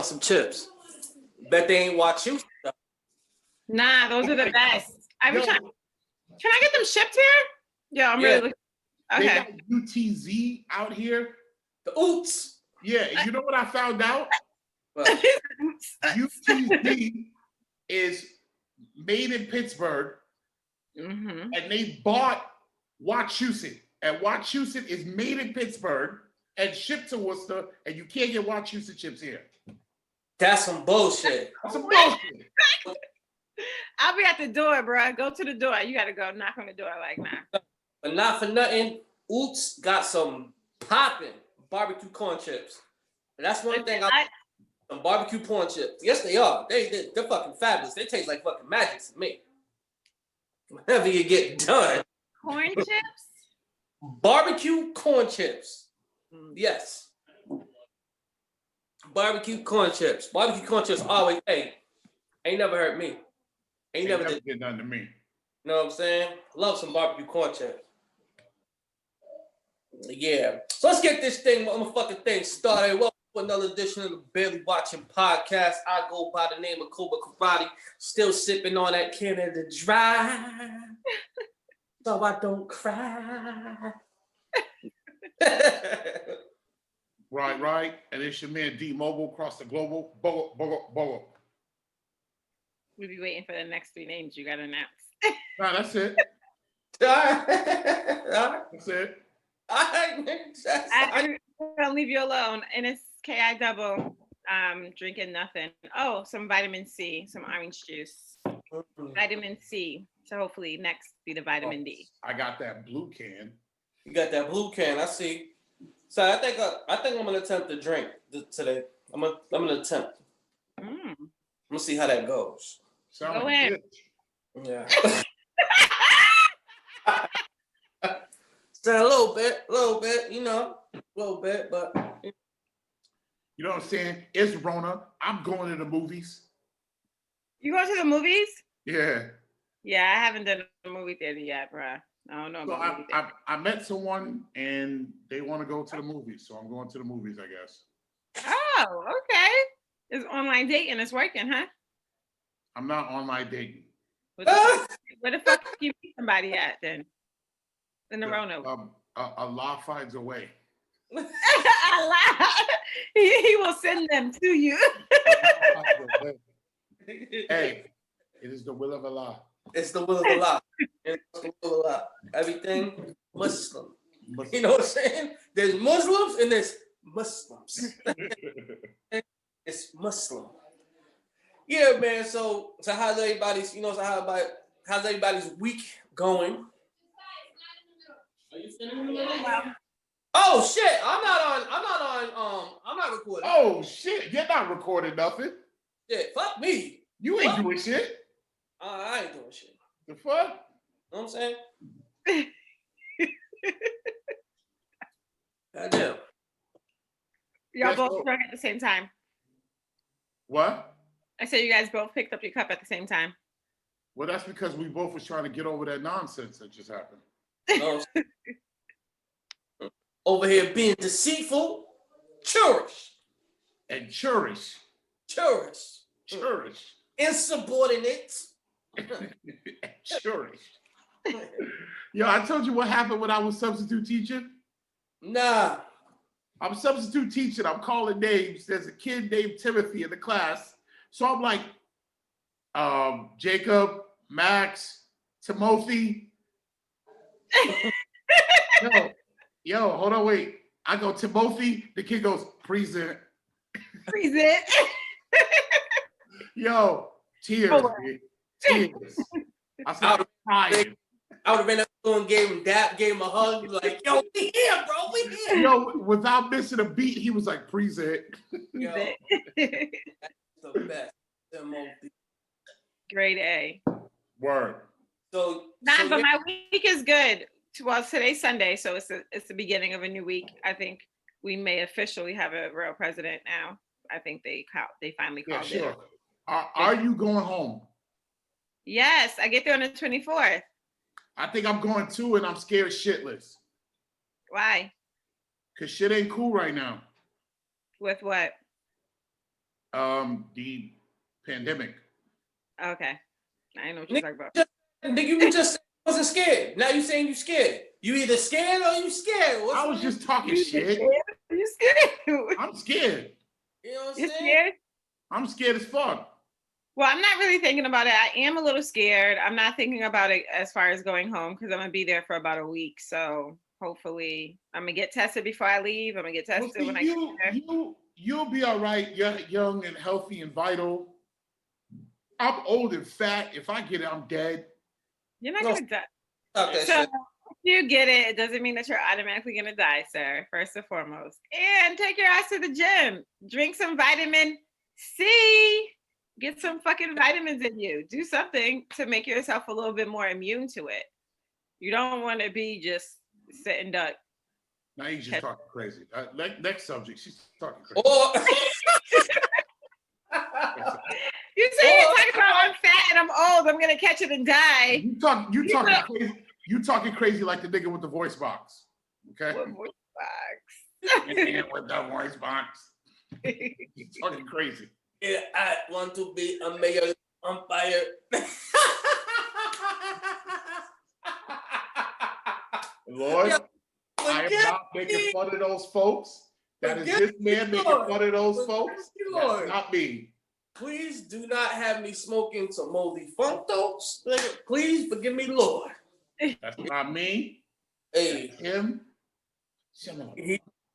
want some chips. Bet they ain't watch you. Nah, those are the best. Can I get them shipped here? Yeah, I'm really looking. Okay. They got UTZ out here. The oots. Yeah, you know what I found out? UTZ is made in Pittsburgh, and they bought Wachusett. And Wachusett is made in Pittsburgh and shipped to Worcester, and you can't get Wachusett chips here. That's some bullshit. That's some bullshit. I'll be at the door, bro. Go to the door. You gotta go knock on the door like nah. But not for nothing, Oots got some popping barbecue corn chips. And that's one thing some barbecue corn chips. Yes, they are. They're fucking fabulous. They taste like fucking magic to me. Whenever you get done. Corn chips? Barbecue corn chips. Yes. Barbecue corn chips. Barbecue corn chips always, hey, ain't never hurt me. Ain't never did nothing to me. You know what I'm saying? Love some barbecue corn chips. Yeah. So let's get this motherfucking thing started. Welcome to another edition of the Barely Watching Podcast. I go by the name of Cobra Karate, still sipping on that Canada Dry. So I don't cry. Right. And it's your man D Mobile across the global. Bogo. We'll be waiting for the next three names you gotta announce. Nah, that's it. That's it. I'm gonna leave you alone. And it's KI double. Drinking nothing. Oh, some vitamin C, some orange juice. Vitamin C. So hopefully next be the vitamin D. I got that blue can. You got that blue can, I see. So I think I'm gonna attempt to drink today. I'm gonna attempt. I'm gonna see how that goes. Go ahead. Yeah. So a little bit, you know, a little bit, but you know what I'm saying? It's Rona. I'm going to the movies. You going to the movies? Yeah. Yeah, I haven't done a movie theater yet, bro. I don't know about movie theater. I met someone and they want to go to the movies, so I'm going to the movies, I guess. Oh, okay. It's online dating. It's working, huh? I'm not online dating. Where the fuck you meet somebody at then? In the Rona. Allah finds a way. Allah. He will send them to you. Hey, it is the will of Allah. It's the will of Allah. It's the will of Allah. Everything Muslim. You know what I'm saying? There's Muslims and there's Muslims. It's Muslim. Yeah, man. So how's everybody's? How's everybody's week going? Are you sitting in the middle? Oh shit! I'm not recording. Oh shit! You're not recording nothing. Yeah, fuck me. You ain't doing shit. I ain't doing shit. The fuck? You know what I'm saying? Goddamn. Y'all both drunk at the same time. What? I said you guys both picked up your cup at the same time. Well, that's because we both was trying to get over that nonsense that just happened. Over here being deceitful, churlish. And churlish. Insubordinate. Churlish. Yo, I told you what happened when I was substitute teaching? Nah. I'm substitute teaching. I'm calling names. There's a kid named Timothy in the class. So I'm like, Jacob, Max, Timothy. Yo, hold on, wait. I go, Timothy. The kid goes, present. Present. Yo, tears, man. Tears. I started crying. I would have been up and gave him a hug. Like, yo, we here, bro. We here. Yo, without missing a beat, he was like, present. Yo, that's the best. Grade A. Word. But my week is good. Well, today's Sunday, so it's the beginning of a new week. I think we may officially have a real president now. I think they finally called it. Are you going home? Yes, I get there on the 24th. I think I'm going too, and I'm scared shitless. Why? Because shit ain't cool right now. With what? The pandemic. Okay. I know what you're talking about. Nigga, you just wasn't scared. Now you saying you scared. You either scared or you scared. I was just talking shit. You scared? I'm scared. You know what I'm You saying? scared? I'm scared as fuck. Well, I'm not really thinking about it. I am a little scared. I'm not thinking about it as far as going home because I'm gonna be there for about a week. So hopefully, I'm gonna get tested before I leave. I'm gonna get tested Well, see, when I get there. you'll be all right. You're young and healthy and vital. I'm old and fat. If I get it, I'm dead. You're not gonna die. Stop that So shit. if you get it, it doesn't mean that you're automatically gonna die, sir. First and foremost, and take your ass to the gym. Drink some vitamin C. Get some fucking vitamins in you. Do something to make yourself a little bit more immune to it. You don't want to be just sitting duck. Now you just talking crazy. Next subject. She's talking crazy. Or, You say you're talking about I'm fat and I'm old. I'm gonna catch it and die. You talking crazy. You talking crazy like the nigga with the voice box. Okay. What voice box? Yeah, with the voice box. You talking crazy. yeah, I want to be a mayor umpire. Lord, Yeah, I am not making fun of those folks. That is this man making fun of those folks. That's not me. Please do not have me smoking some moldy funtos. Please forgive me, Lord. That's not me. Hey, That's him. Shut up.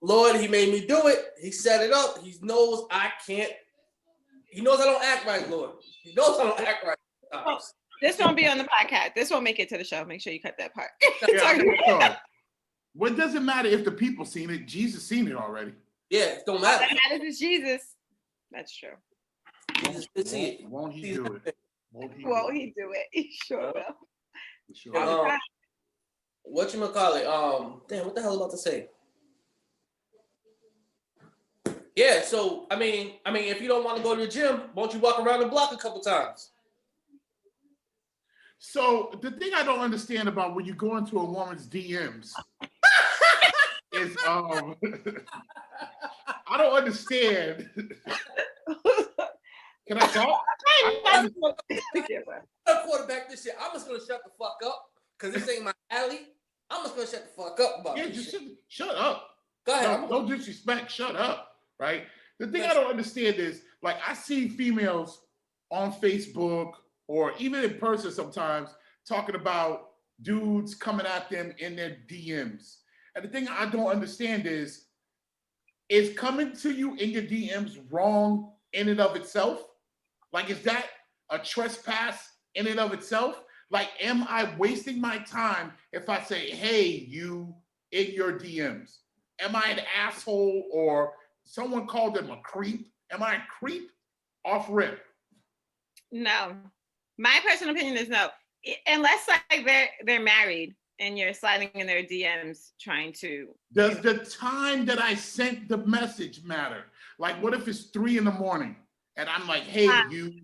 Lord, he made me do it. He set it up. He knows I can't. He knows I don't act right, Lord. He knows I don't act right. This won't be on the podcast. This won't make it to the show. Make sure you cut that part. Yeah, well, it doesn't matter if the people seen it. Jesus seen it already. Yeah, it don't All matter. that matters is Jesus. That's true. Jesus can see it. Won't he do it? Won't He do it? He sure will. Sure. All the time. Whatchamacallit? Damn, what the hell was I about to say? Yeah, so I mean, if you don't want to go to the gym, won't you walk around the block a couple times? So the thing I don't understand about when you go into a woman's DMs is I don't understand. Can I talk? I'm quarterback this shit. I'm just gonna shut the fuck up because this ain't my alley. I'm just gonna shut the fuck up about Yeah, this just shit. shut up. Go ahead. No disrespect. Shut up. Right. The thing I don't understand is like I see females on Facebook or even in person sometimes talking about dudes coming at them in their DMs. And the thing I don't understand is coming to you in your DMs wrong in and of itself? Like, is that a trespass in and of itself? Like, am I wasting my time if I say, hey, you in your DMs? Am I an asshole or someone called them a creep? Am I a creep off rip? No. My personal opinion is no. Unless like they're married and you're sliding in their DMs trying to. Does the time that I sent the message matter? Like, what if it's 3 a.m. and I'm like, hey, you.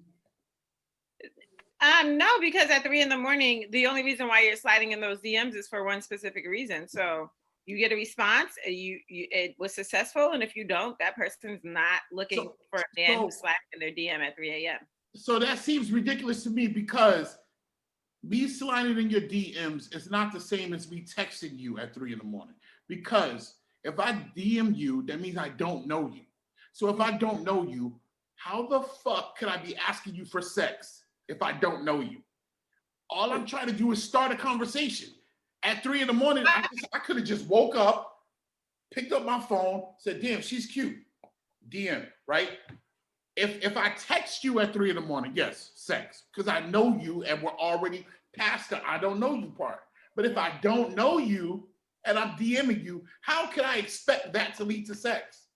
No, because at 3 a.m, the only reason why you're sliding in those DMs is for one specific reason. So you get a response, it was successful, and if you don't, that person's not looking for a man who's sliding in their DM at 3 a.m. So that seems ridiculous to me because me sliding in your DMs is not the same as me texting you at 3 a.m. Because if I DM you, that means I don't know you. So if I don't know you, how the fuck could I be asking you for sex if I don't know you? All I'm trying to do is start a conversation. At 3 a.m, I could have just woke up, picked up my phone, said, damn, she's cute. DM, right? If I text you at 3 a.m, yes, sex, because I know you and we're already past the I don't know you part. But if I don't know you and I'm DMing you, how can I expect that to lead to sex?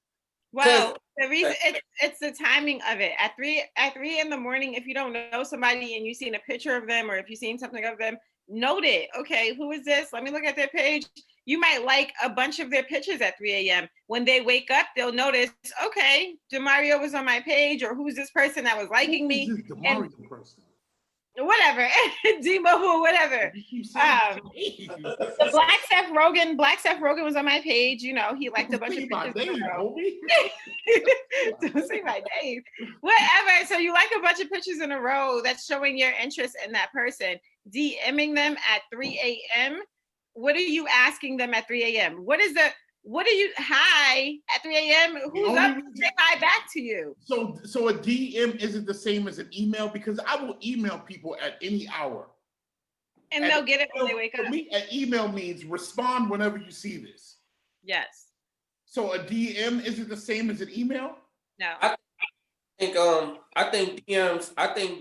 Well, the reason it's the timing of it. At 3 a.m, if you don't know somebody and you've seen a picture of them or if you've seen something of them, note it. Okay, who is this? Let me look at their page. You might like a bunch of their pictures at 3 a.m. When they wake up, they'll notice, okay, DeMario was on my page, or who's this person that was liking me? Who's this DeMario person? whatever, D-Mobile, whatever. The Black Seth Rogen was on my page. You know, he liked a bunch of pictures in a row. Don't say my name. Whatever. So you like a bunch of pictures in a row that's showing your interest in that person. DMing them at 3 a.m. What are you asking them at 3 a.m.? What are you, hi at 3 a.m.? Who's up to say hi back to you? So a DM isn't the same as an email, because I will email people at any hour. And they'll get it when they wake up. For me, an email means respond whenever you see this. Yes. So a DM isn't the same as an email? No. I think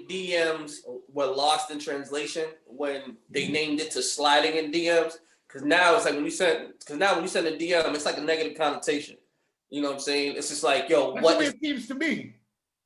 DMs were lost in translation when they named it to sliding in DMs. Because now it's like when you send a DM, it's like a negative connotation. You know what I'm saying? It's just like, yo, That's what the way it seems to me.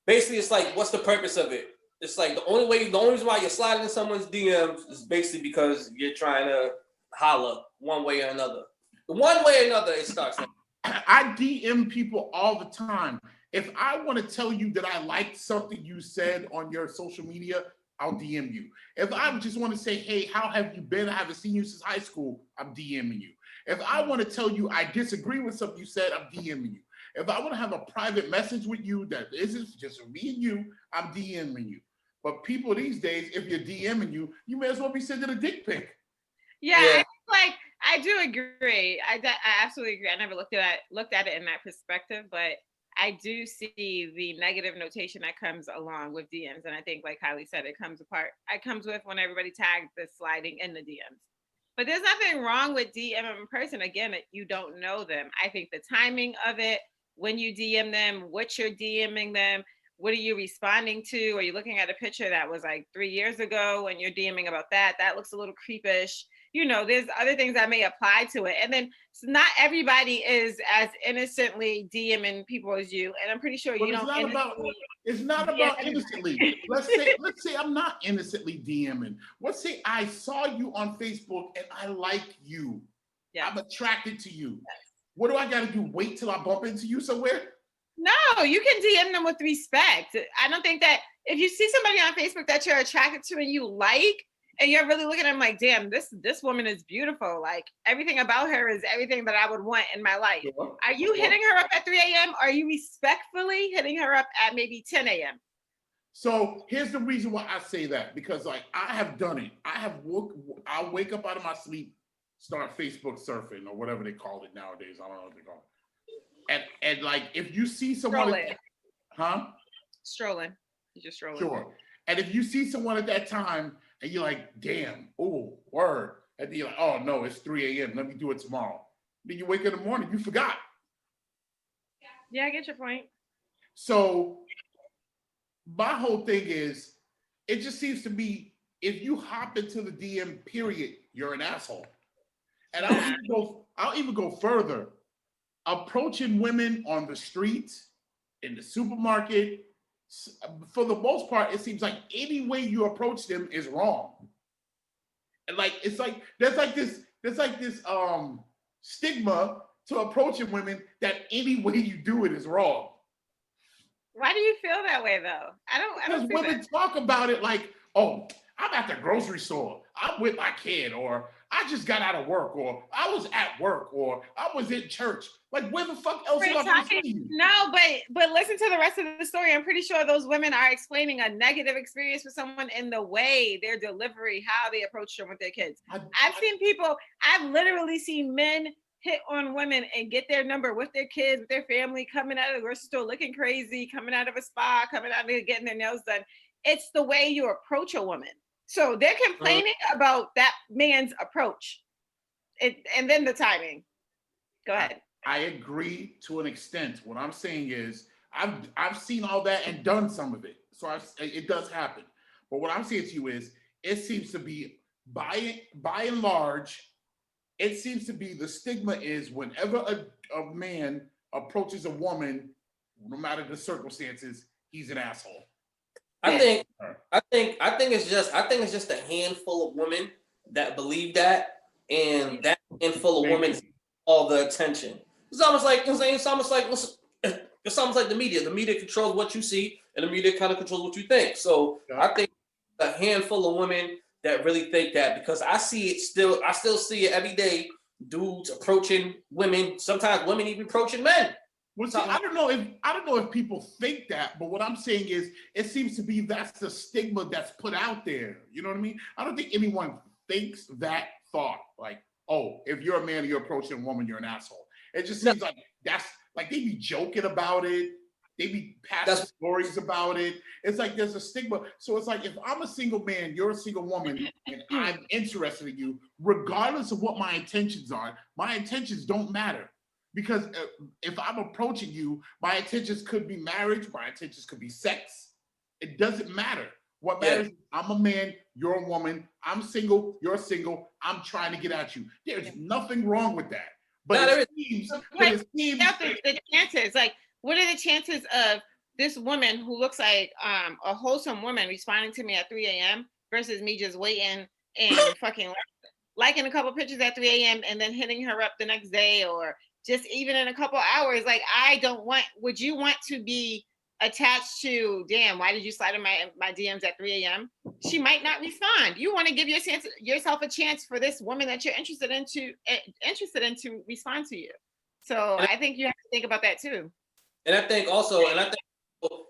Basically, it's like, what's the purpose of it? It's like the only reason why you're sliding in someone's DMs is basically because you're trying to holler one way or another. One way or another, it starts. I DM people all the time. If I want to tell you that I liked something you said on your social media, I'll DM you. If I just want to say, hey, how have you been? I haven't seen you since high school, I'm DMing you. If I want to tell you I disagree with something you said, I'm DMing you. If I want to have a private message with you that isn't just me and you, I'm DMing you. But people these days, if you're DMing you, you may as well be sending a dick pic. Yeah. I do agree. I absolutely agree. I never looked at it in that perspective, but I do see the negative notation that comes along with DMs. And I think, like Kylie said, it comes with when everybody tags the sliding in the DMs. But there's nothing wrong with DM in person. Again, you don't know them. I think the timing of it, when you DM them, what you're DMing them, what are you responding to? Are you looking at a picture that was like 3 years ago and you're DMing about that? That looks a little creepish. You know, there's other things that may apply to it. And then not everybody is as innocently DMing people as you. And I'm pretty sure you don't. It's not about innocently. Let's say I'm not innocently DMing. Let's say I saw you on Facebook and I like you. Yes. I'm attracted to you. Yes. What do I got to do? Wait till I bump into you somewhere? No, you can DM them with respect. I don't think that if you see somebody on Facebook that you're attracted to and you like, and you're really looking at them like, damn, this woman is beautiful. Like everything about her is everything that I would want in my life. Sure. Are you hitting her up at 3 a.m.? Are you respectfully hitting her up at maybe 10 a.m.? So here's the reason why I say that, because like I have done it. I'll wake up out of my sleep, start Facebook surfing or whatever they call it nowadays. I don't know what they call it. And like if you see someone, strolling. You're just strolling. Sure. And if you see someone at that time and you're like, damn, oh, word. And then you're like, oh no, it's 3 a.m. Let me do it tomorrow. Then you wake up in the morning, you forgot. Yeah, I get your point. So my whole thing is, it just seems to me, if you hop into the DM period, you're an asshole. And I'll even go further. Approaching women on the streets, in the supermarket, for the most part, it seems like any way you approach them is wrong. And like there's this stigma to approaching women that any way you do it is wrong. Why do you feel that way though? Because women talk about it like, oh, I'm at the grocery store, I'm with my kid, or I just got out of work, or I was at work, or I was in church. Like, where the fuck else am I going to see you? No, but listen to the rest of the story. I'm pretty sure those women are explaining a negative experience with someone in the way, their delivery, how they approach them with their kids. I've literally seen men hit on women and get their number with their kids, with their family, coming out of the grocery store looking crazy, coming out of a spa, coming out of getting their nails done. It's the way you approach a woman. So they're complaining about that man's approach. And then the timing. Go ahead. I agree to an extent. What I'm saying is I've seen all that and done some of it. So it does happen. But what I'm saying to you is it seems to be by and large, it seems to be the stigma is whenever a man approaches a woman, no matter the circumstances, he's an asshole. I think it's just a handful of women that believe that, and that handful of women all the attention. It's almost like the media. The media controls what you see, and the media kind of controls what you think. So yeah. a handful of women that really think that, because I still see it every day. Dudes approaching women, sometimes women even approaching men. Well, see, I don't know if people think that, but what I'm saying is, it seems to be that's the stigma that's put out there. You know what I mean? I don't think anyone thinks that thought, like, oh, if you're a man and you're approaching a woman, you're an asshole. It just seems like that's like they be joking about it. They be passing stories about it. It's like there's a stigma. So it's like if I'm a single man, you're a single woman, and I'm interested in you, regardless of what my intentions are, my intentions don't matter. Because if I'm approaching you, my intentions could be marriage, my intentions could be sex. It doesn't matter. What matters is I'm a man, you're a woman, I'm single, you're single, I'm trying to get at you. There's nothing wrong with that. But it seems the chances, like, what are the chances of this woman who looks like a wholesome woman responding to me at 3 a.m. versus me just waiting and fucking liking a couple pictures at 3 a.m. and then hitting her up the next day, or just even in a couple hours? Like, would you want to be attached to, damn, why did you slide in my DMs at 3 a.m.? She might not respond. You want to give yourself a chance for this woman that you're interested in to respond to you. So I think you have to think about that too. And I think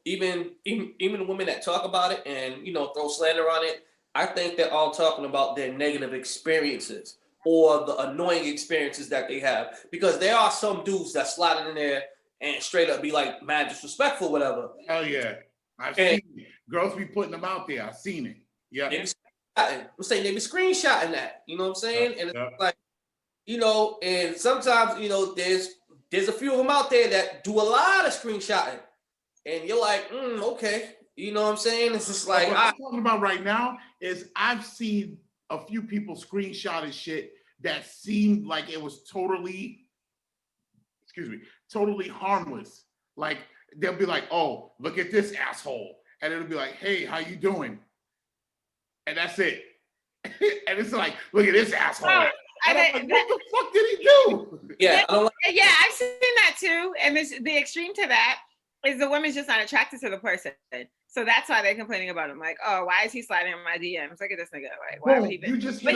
even the women that talk about it and, you know, throw slander on it, I think they're all talking about their negative experiences or the annoying experiences that they have. Because there are some dudes that slide in there and straight up be like mad disrespectful, whatever. Oh yeah, I've seen it. Girls be putting them out there. I've seen it. Yeah. I'm saying they be screenshotting that. You know what I'm saying? And it's like, you know, and sometimes, you know, there's a few of them out there that do a lot of screenshotting, and you're like, okay, you know what I'm saying? It's just like, what I'm talking about right now is I've seen a few people screenshotting shit that seemed like it was totally harmless. Like they'll be like, oh, look at this asshole, and it'll be like, hey, how you doing? And that's it. And it's like, look at this asshole. Oh, Like, what the fuck did he do? Yeah, I've seen that too. And the extreme to that is the woman's just not attracted to the person. So that's why they're complaining about him. Like, oh, why is he sliding in my DMs? Look at this nigga. Like, why would he be? But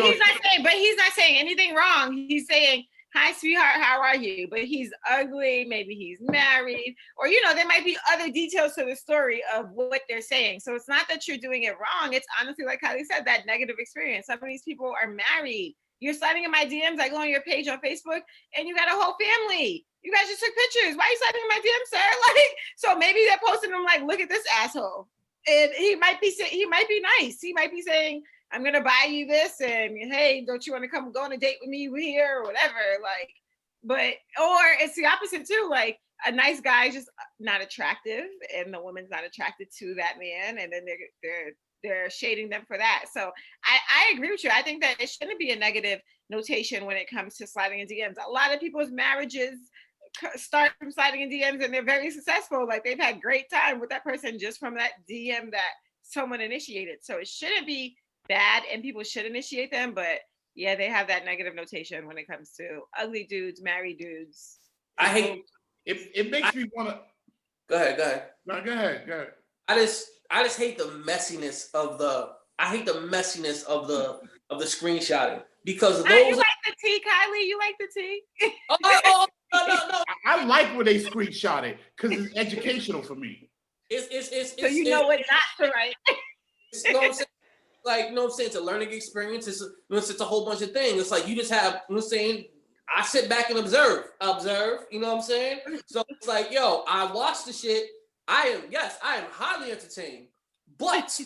he's not saying anything wrong. He's saying, hi, sweetheart, how are you? But he's ugly. Maybe he's married. Or, you know, there might be other details to the story of what they're saying. So it's not that you're doing it wrong. It's honestly, like Kylie said, that negative experience. Some of these people are married. You're sliding in my DMs. I go on your page on Facebook and you got a whole family. You guys just took pictures. Why are you sliding in my DMs, sir? Like, so maybe they're posting them like, look at this asshole. And he might be nice. He might be saying, I'm gonna buy you this, and hey, don't you want to come go on a date with me here or whatever? Like, or it's the opposite too. Like, a nice guy is just not attractive, and the woman's not attracted to that man, and then they're shading them for that. So I agree with you. I think that it shouldn't be a negative notation when it comes to sliding in DMs. A lot of people's marriages start from sliding in DMs and they're very successful. Like, they've had great time with that person just from that DM that someone initiated. So it shouldn't be bad and people should initiate them. But yeah, they have that negative notation when it comes to ugly dudes, married dudes. I hate it. Makes me want to. Go ahead. No, go ahead. I just hate the messiness of the screenshotting, because those. You like the tea, Kylie? You like the tea? No. I like when they screenshot it because it's educational for me. It's so you know what not to write. You know what I'm saying? Like, you know what I'm saying? It's a learning experience. It's a whole bunch of things. It's like you just have, you know what I'm saying? I sit back and observe, you know what I'm saying? So it's like, yo, I watch the shit. I am highly entertained. But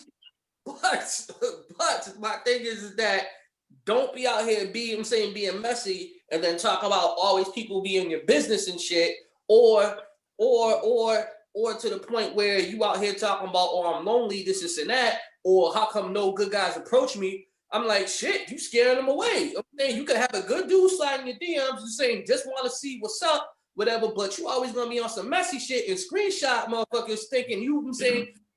my thing is that don't be out here being messy and then talk about always people being your business and shit, or to the point where you out here talking about, oh, I'm lonely, this and that, or how come no good guys approach me? I'm like, shit, you scaring them away. I'm saying you could have a good dude sliding your DMs and saying, just want to see what's up, whatever, but you always gonna be on some messy shit and screenshot motherfuckers thinking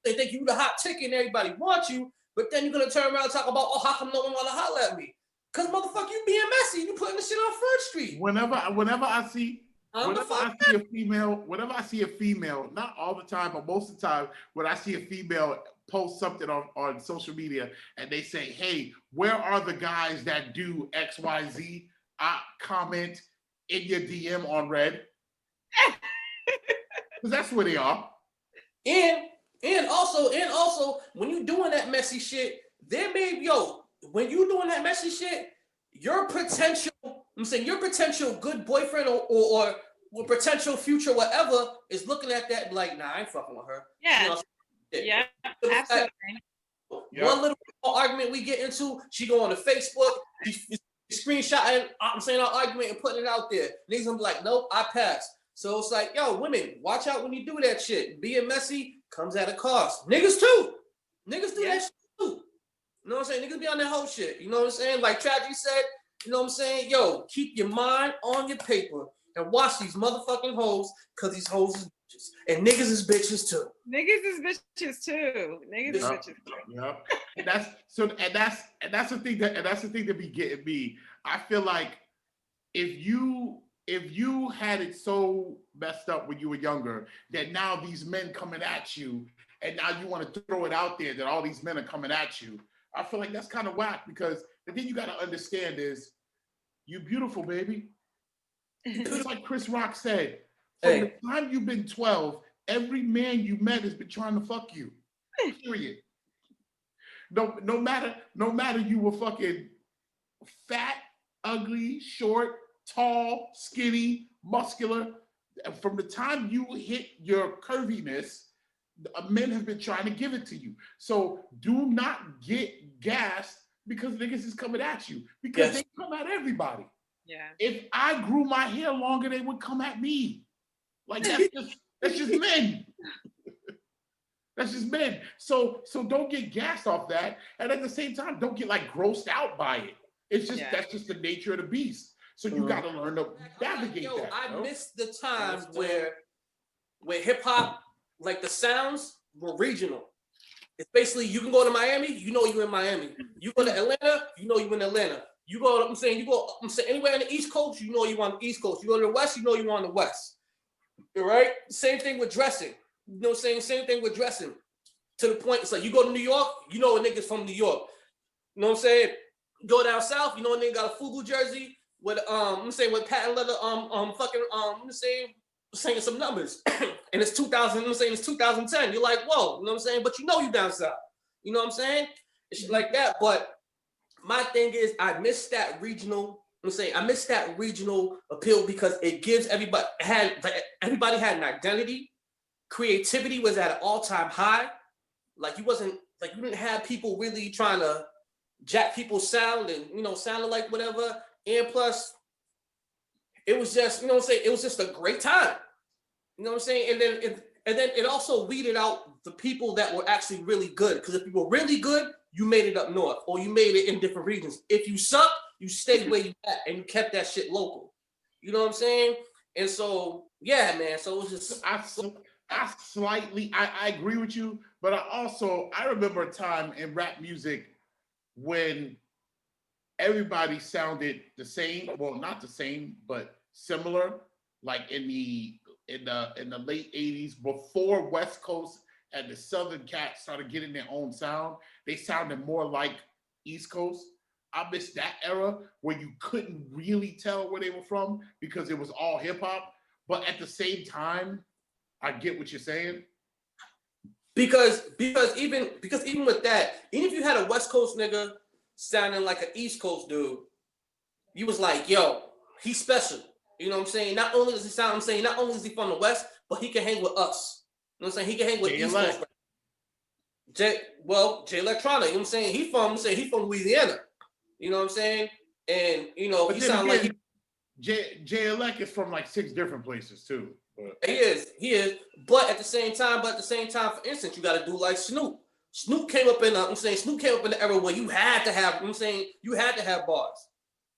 they think you the hot ticket and everybody wants you, but then you're gonna turn around and talk about, oh, how come no one wanna holler at me? Cause motherfucker, you being messy, you putting the shit on Front Street. Whenever I see a female, not all the time, but most of the time, when I see a female post something on social media and they say, hey, where are the guys that do XYZ? I comment in your DM on Red. Because that's where they are. And also, when you doing that messy shit, when you doing that messy shit, your potential good boyfriend or potential future whatever is looking at that like, nah, I ain't fucking with her. Yeah. You know, Yeah, absolutely. One little argument we get into, she go on to Facebook, she screenshotting, our argument and putting it out there. Niggas gonna be like, nope, I passed. So it's like, yo, women, watch out when you do that shit. Being messy comes at a cost. Niggas too. Niggas do that shit too. You know what I'm saying? Niggas be on that whole shit. You know what I'm saying? Like Tragedy said, you know what I'm saying? Yo, keep your mind on your paper and watch these motherfucking hoes, because these hoes is bitches. And niggas is bitches too. Niggas is bitches too. Niggas is bitches too. Yeah. And that's the thing that be getting me. I feel like if you had it so messed up when you were younger that now these men coming at you and now you want to throw it out there that all these men are coming at you, I feel like that's kind of whack, because the thing you got to understand is you beautiful, baby. Just like Chris Rock said, from the time you've been 12, every man you met has been trying to fuck you. Period. No matter you were fucking fat, ugly, short, tall, skinny, muscular. From the time you hit your curviness, men have been trying to give it to you. So do not get gassed because niggas is coming at you, because they come at everybody. Yeah. If I grew my hair longer, they would come at me. Like that's just men. That's just men. So don't get gassed off that, and at the same time, don't get like grossed out by it. It's just that's just the nature of the beast. So you got to learn to navigate that. I miss the times where hip hop, like the sounds were regional. It's basically, you can go to Miami, you know you're in Miami. You go to Atlanta, you know you're in Atlanta. You go, anywhere on the East Coast, you know you're on the East Coast. You go to the West, you know you're on the West. All right? Same thing with dressing. You know what I'm saying? Same thing with dressing. To the point, it's like, you go to New York, you know a nigga's from New York. You know what I'm saying? Go down south, you know a nigga got a FUBU jersey with with patent leather saying some numbers. And it's 2000, it's 2010. You're like, whoa, you know what I'm saying? But you know you down south. You know what I'm saying? It's like that. But my thing is, I miss that regional appeal, because it gives everybody had an identity. Creativity was at an all-time high. Like you didn't have people really trying to jack people's sound and, sounding like whatever. And plus, it was just, it was just a great time. You know what I'm saying? And then it also weeded out the people that were actually really good. Because if you were really good, you made it up north, or you made it in different regions. If you suck, you stayed where you at and you kept that shit local. You know what I'm saying? And so, yeah, man. So it was just I agree with you, but I remember a time in rap music when everybody sounded the same. Well, not the same, but similar. Like in the late 80s, before West Coast and the Southern cats started getting their own sound, they sounded more like East Coast. I miss that era where you couldn't really tell where they were from because it was all hip hop. But at the same time, I get what you're saying. Because even with that, even if you had a West Coast nigga sounding like an East Coast dude, you was like, yo, he's special. You know what I'm saying? Not only does he sound, not only is he from the West, but he can hang with us. You know what I'm saying? He can hang with East Coast. Jay Electronic, you know what I'm saying? He from Louisiana. You know what I'm saying? And but he sounds like Jay Elec is from like 6 different places too. But. He is. But at the same time, for instance, you got to do like Snoop. Snoop came up in the era where you had to have bars,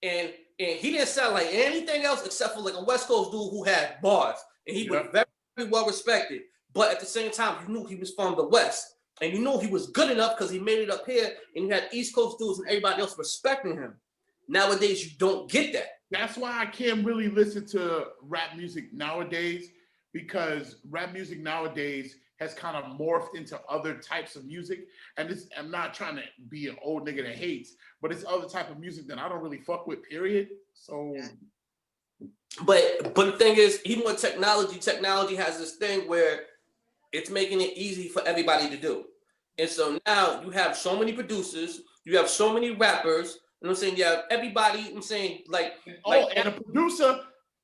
and he didn't sound like anything else except for like a West Coast dude who had bars, and he was very, very well respected. But at the same time, you knew he was from the West, and you knew he was good enough because he made it up here, and you had East Coast dudes and everybody else respecting him. Nowadays, you don't get that. That's why I can't really listen to rap music nowadays, because rap music nowadays has kind of morphed into other types of music. And I'm not trying to be an old nigga that hates, but it's other type of music that I don't really fuck with, period. So. But the thing is, even with technology has this thing where it's making it easy for everybody to do. And so now you have so many producers, you have so many rappers, you know what I'm saying? You have everybody, I'm saying, and a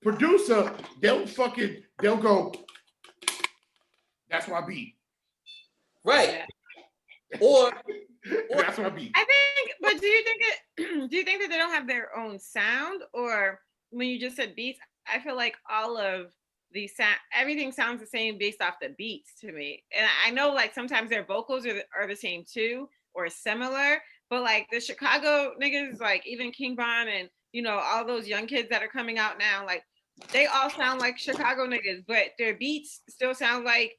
producer, they'll go, that's my beat. Right. Or that's my beat. I think, but do you think that they don't have their own sound? Or when you just said beats, I feel like all of the sound, everything sounds the same based off the beats to me. And I know like sometimes their vocals are the same too, or similar, but like the Chicago niggas, like even King Von and, you know, all those young kids that are coming out now, like they all sound like Chicago niggas, but their beats still sound like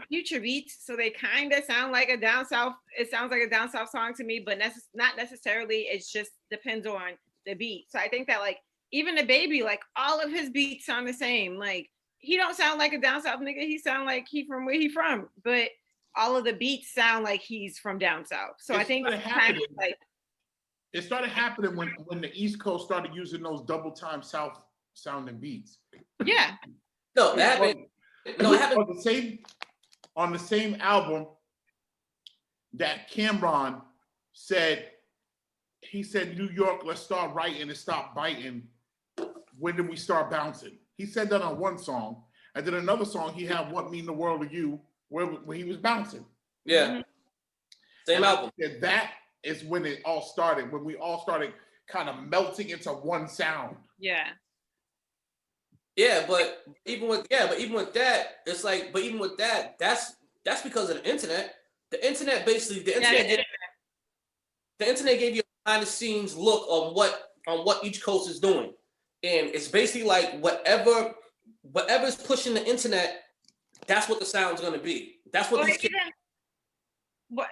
Future beats. So they kind of sound like a down south. It sounds like a down south song to me, but not necessarily. It just depends on the beat. So I think that like even the Baby, like all of his beats sound the same. Like he don't sound like a down south nigga. He sound like he from where he from, but all of the beats sound like he's from down south. So I think it started happening when the East Coast started using those double time South sounding beats. Yeah. No, that happened. No, it happened on the same album that Cameron said. He said, New York, let's start writing and stop biting. When did we start bouncing? He said that on one song. And then another song, he had What Mean the World to You, where he was bouncing. Yeah. Mm-hmm. Same album. That is when it all started, when we all started kind of melting into one sound. Yeah. Yeah, but even with that, it's like, but even with that, that's because of the internet. The internet basically, the internet gave you a behind the scenes look on what each coast is doing. And it's basically like whatever's pushing the internet, that's what the sound's gonna be. That's what these kids.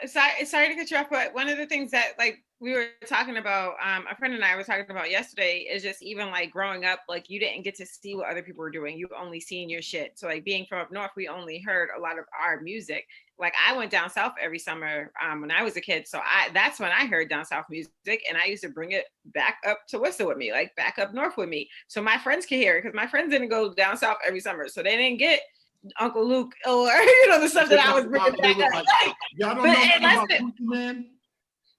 Sorry to cut you off, but one of the things that like we were talking about, a friend and I were talking about yesterday, is just even like growing up, like you didn't get to see what other people were doing. You only seen your shit. So like being from up north, we only heard a lot of our music. Like I went down south every summer when I was a kid. So that's when I heard down south music, and I used to bring it back up to Worcester with me, like back up north with me, so my friends could hear it, because my friends didn't go down south every summer, so they didn't get Uncle Luke or the stuff that I was bringing back up. Y'all don't know nothing about Gucci Man?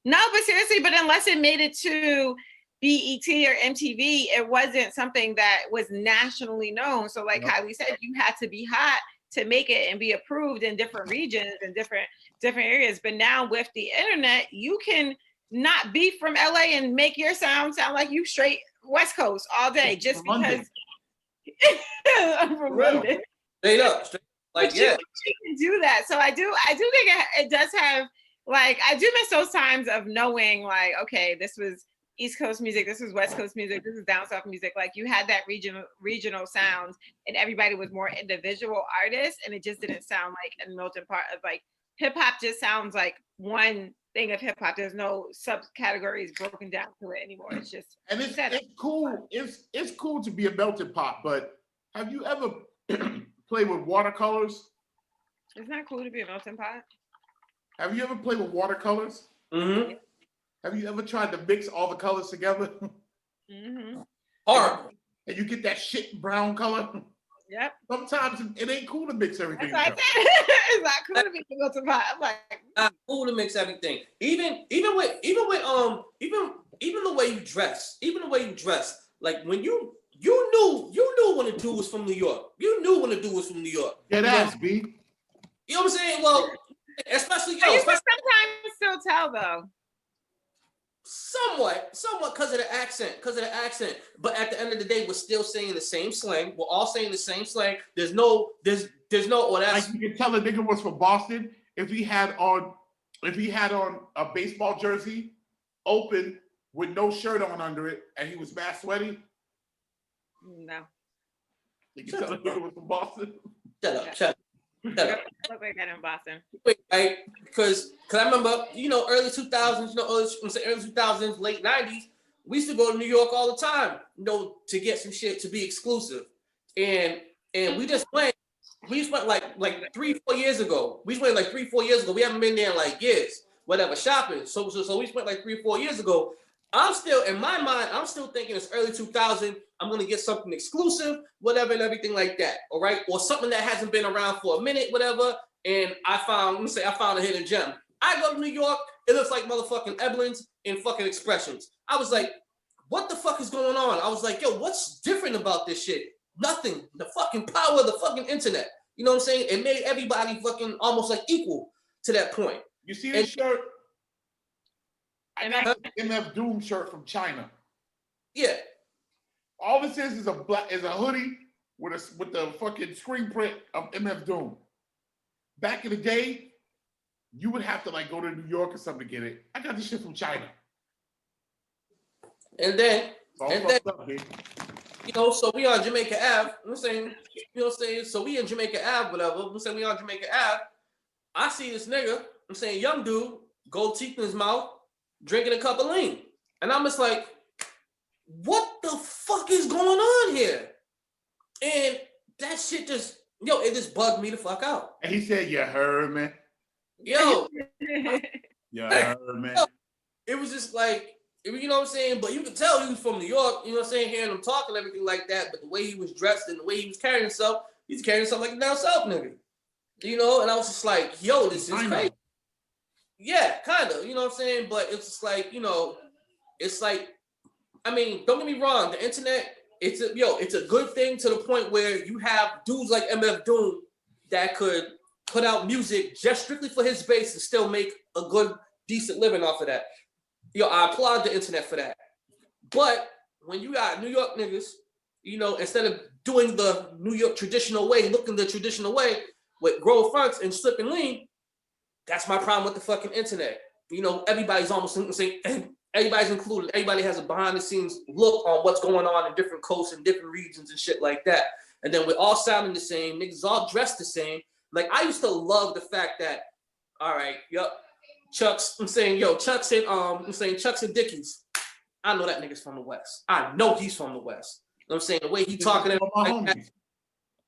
No, but seriously, but unless it made it to BET or MTV, it wasn't something that was nationally known. So like Kylie said, you had to be hot to make it and be approved in different regions and different areas. But now with the internet, you can not be from LA and make your sound like you straight West Coast all day, just because I'm from London. Straight up. Like, you can do that. So I do think it does have, like, I do miss those times of knowing, like, okay, this was East Coast music, this was West Coast music, this is down south music. Like you had that regional sounds, and everybody was more individual artists, and it just didn't sound like a melting pot of like hip hop. Just sounds like one thing of hip hop. There's no subcategories broken down to it anymore. It's just, and it's cool. It's cool to be a melting pot, but have you ever played with watercolors? It's not cool to be a melting pot. Have you ever played with watercolors? Mm-hmm. Have you ever tried to mix all the colors together? Mm-hmm. Horrible. And you get that shit brown color? Yep. Sometimes it ain't cool to mix everything. That's what I said. It's not cool to be a melting pot. I'm like, not cool to mix everything. Even the way you dress. Even the way you dress. Like when you knew when a dude was from New York. You knew when a dude was from New York. Get ass, B. You know what I'm saying? Well, especially you can sometimes still tell though. Somewhat, because of the accent. But at the end of the day, we're still saying the same slang. We're all saying the same slang. There's no. Oh, that's like you can tell a nigga was from Boston if he had on a baseball jersey, open with no shirt on under it, and he was mad sweaty. No. You can tell a nigga was from Boston. Shut up. Look like that in Boston. Right, because I remember, early 2000s, early 2000s, late 90s, we used to go to New York all the time, to get some shit to be exclusive, and we just went, we spent like 3-4 years ago. We spent like 3-4 years ago. We haven't been there in like years, whatever, shopping. So we spent like 3-4 years ago. I'm still, in my mind, I'm still thinking it's early 2000. I'm gonna get something exclusive, whatever, and everything like that. All right, or something that hasn't been around for a minute, whatever. And I found a hidden gem. I go to New York. It looks like motherfucking Eblins and fucking Expressions. I was like, what the fuck is going on? I was like, yo, what's different about this shit? Nothing. The fucking power of the fucking internet. You know what I'm saying? It made everybody fucking almost like equal to that point. You see this shirt? I got an MF Doom shirt from China. Yeah. All this is a hoodie with the fucking screen print of MF Doom. Back in the day, you would have to like go to New York or something to get it. I got this shit from China. And then, up, you know, so we on Jamaica Ave. I'm saying, you know what I'm saying? So we in Jamaica Ave, whatever. I'm saying we on Jamaica Ave. I see this nigga, I'm saying young dude, gold teeth in his mouth, drinking a cup of lean. And I'm just like, what the fuck is going on here? And that shit just, it just bugged me the fuck out. And he said, you heard me? Yo. You heard me? It was just like, you know what I'm saying? But you could tell he was from New York, you know what I'm saying? Hearing him talk and everything like that. But the way he was dressed and the way he was carrying himself, he's carrying himself like a down south nigga. You know? And I was just like, yo, this is crazy. Yeah, kind of. You know what I'm saying? But it's just like, you know, it's like, I mean, don't get me wrong. The internet, it's a good thing to the point where you have dudes like MF Doom that could put out music just strictly for his base and still make a good, decent living off of that. I applaud the internet for that. But when you got New York niggas, you know, instead of doing the New York traditional way, looking the traditional way with grow fronts and slip and lean, that's my problem with the fucking internet. You know, everybody's almost saying, everybody's included. Everybody has a behind the scenes look on what's going on in different coasts and different regions and shit like that. And then we're all sounding the same, niggas all dressed the same. Like, I used to love the fact that, all right, Chucks and Dickies. I know that nigga's from the West. I know he's from the West. You know what I'm saying? The way he talking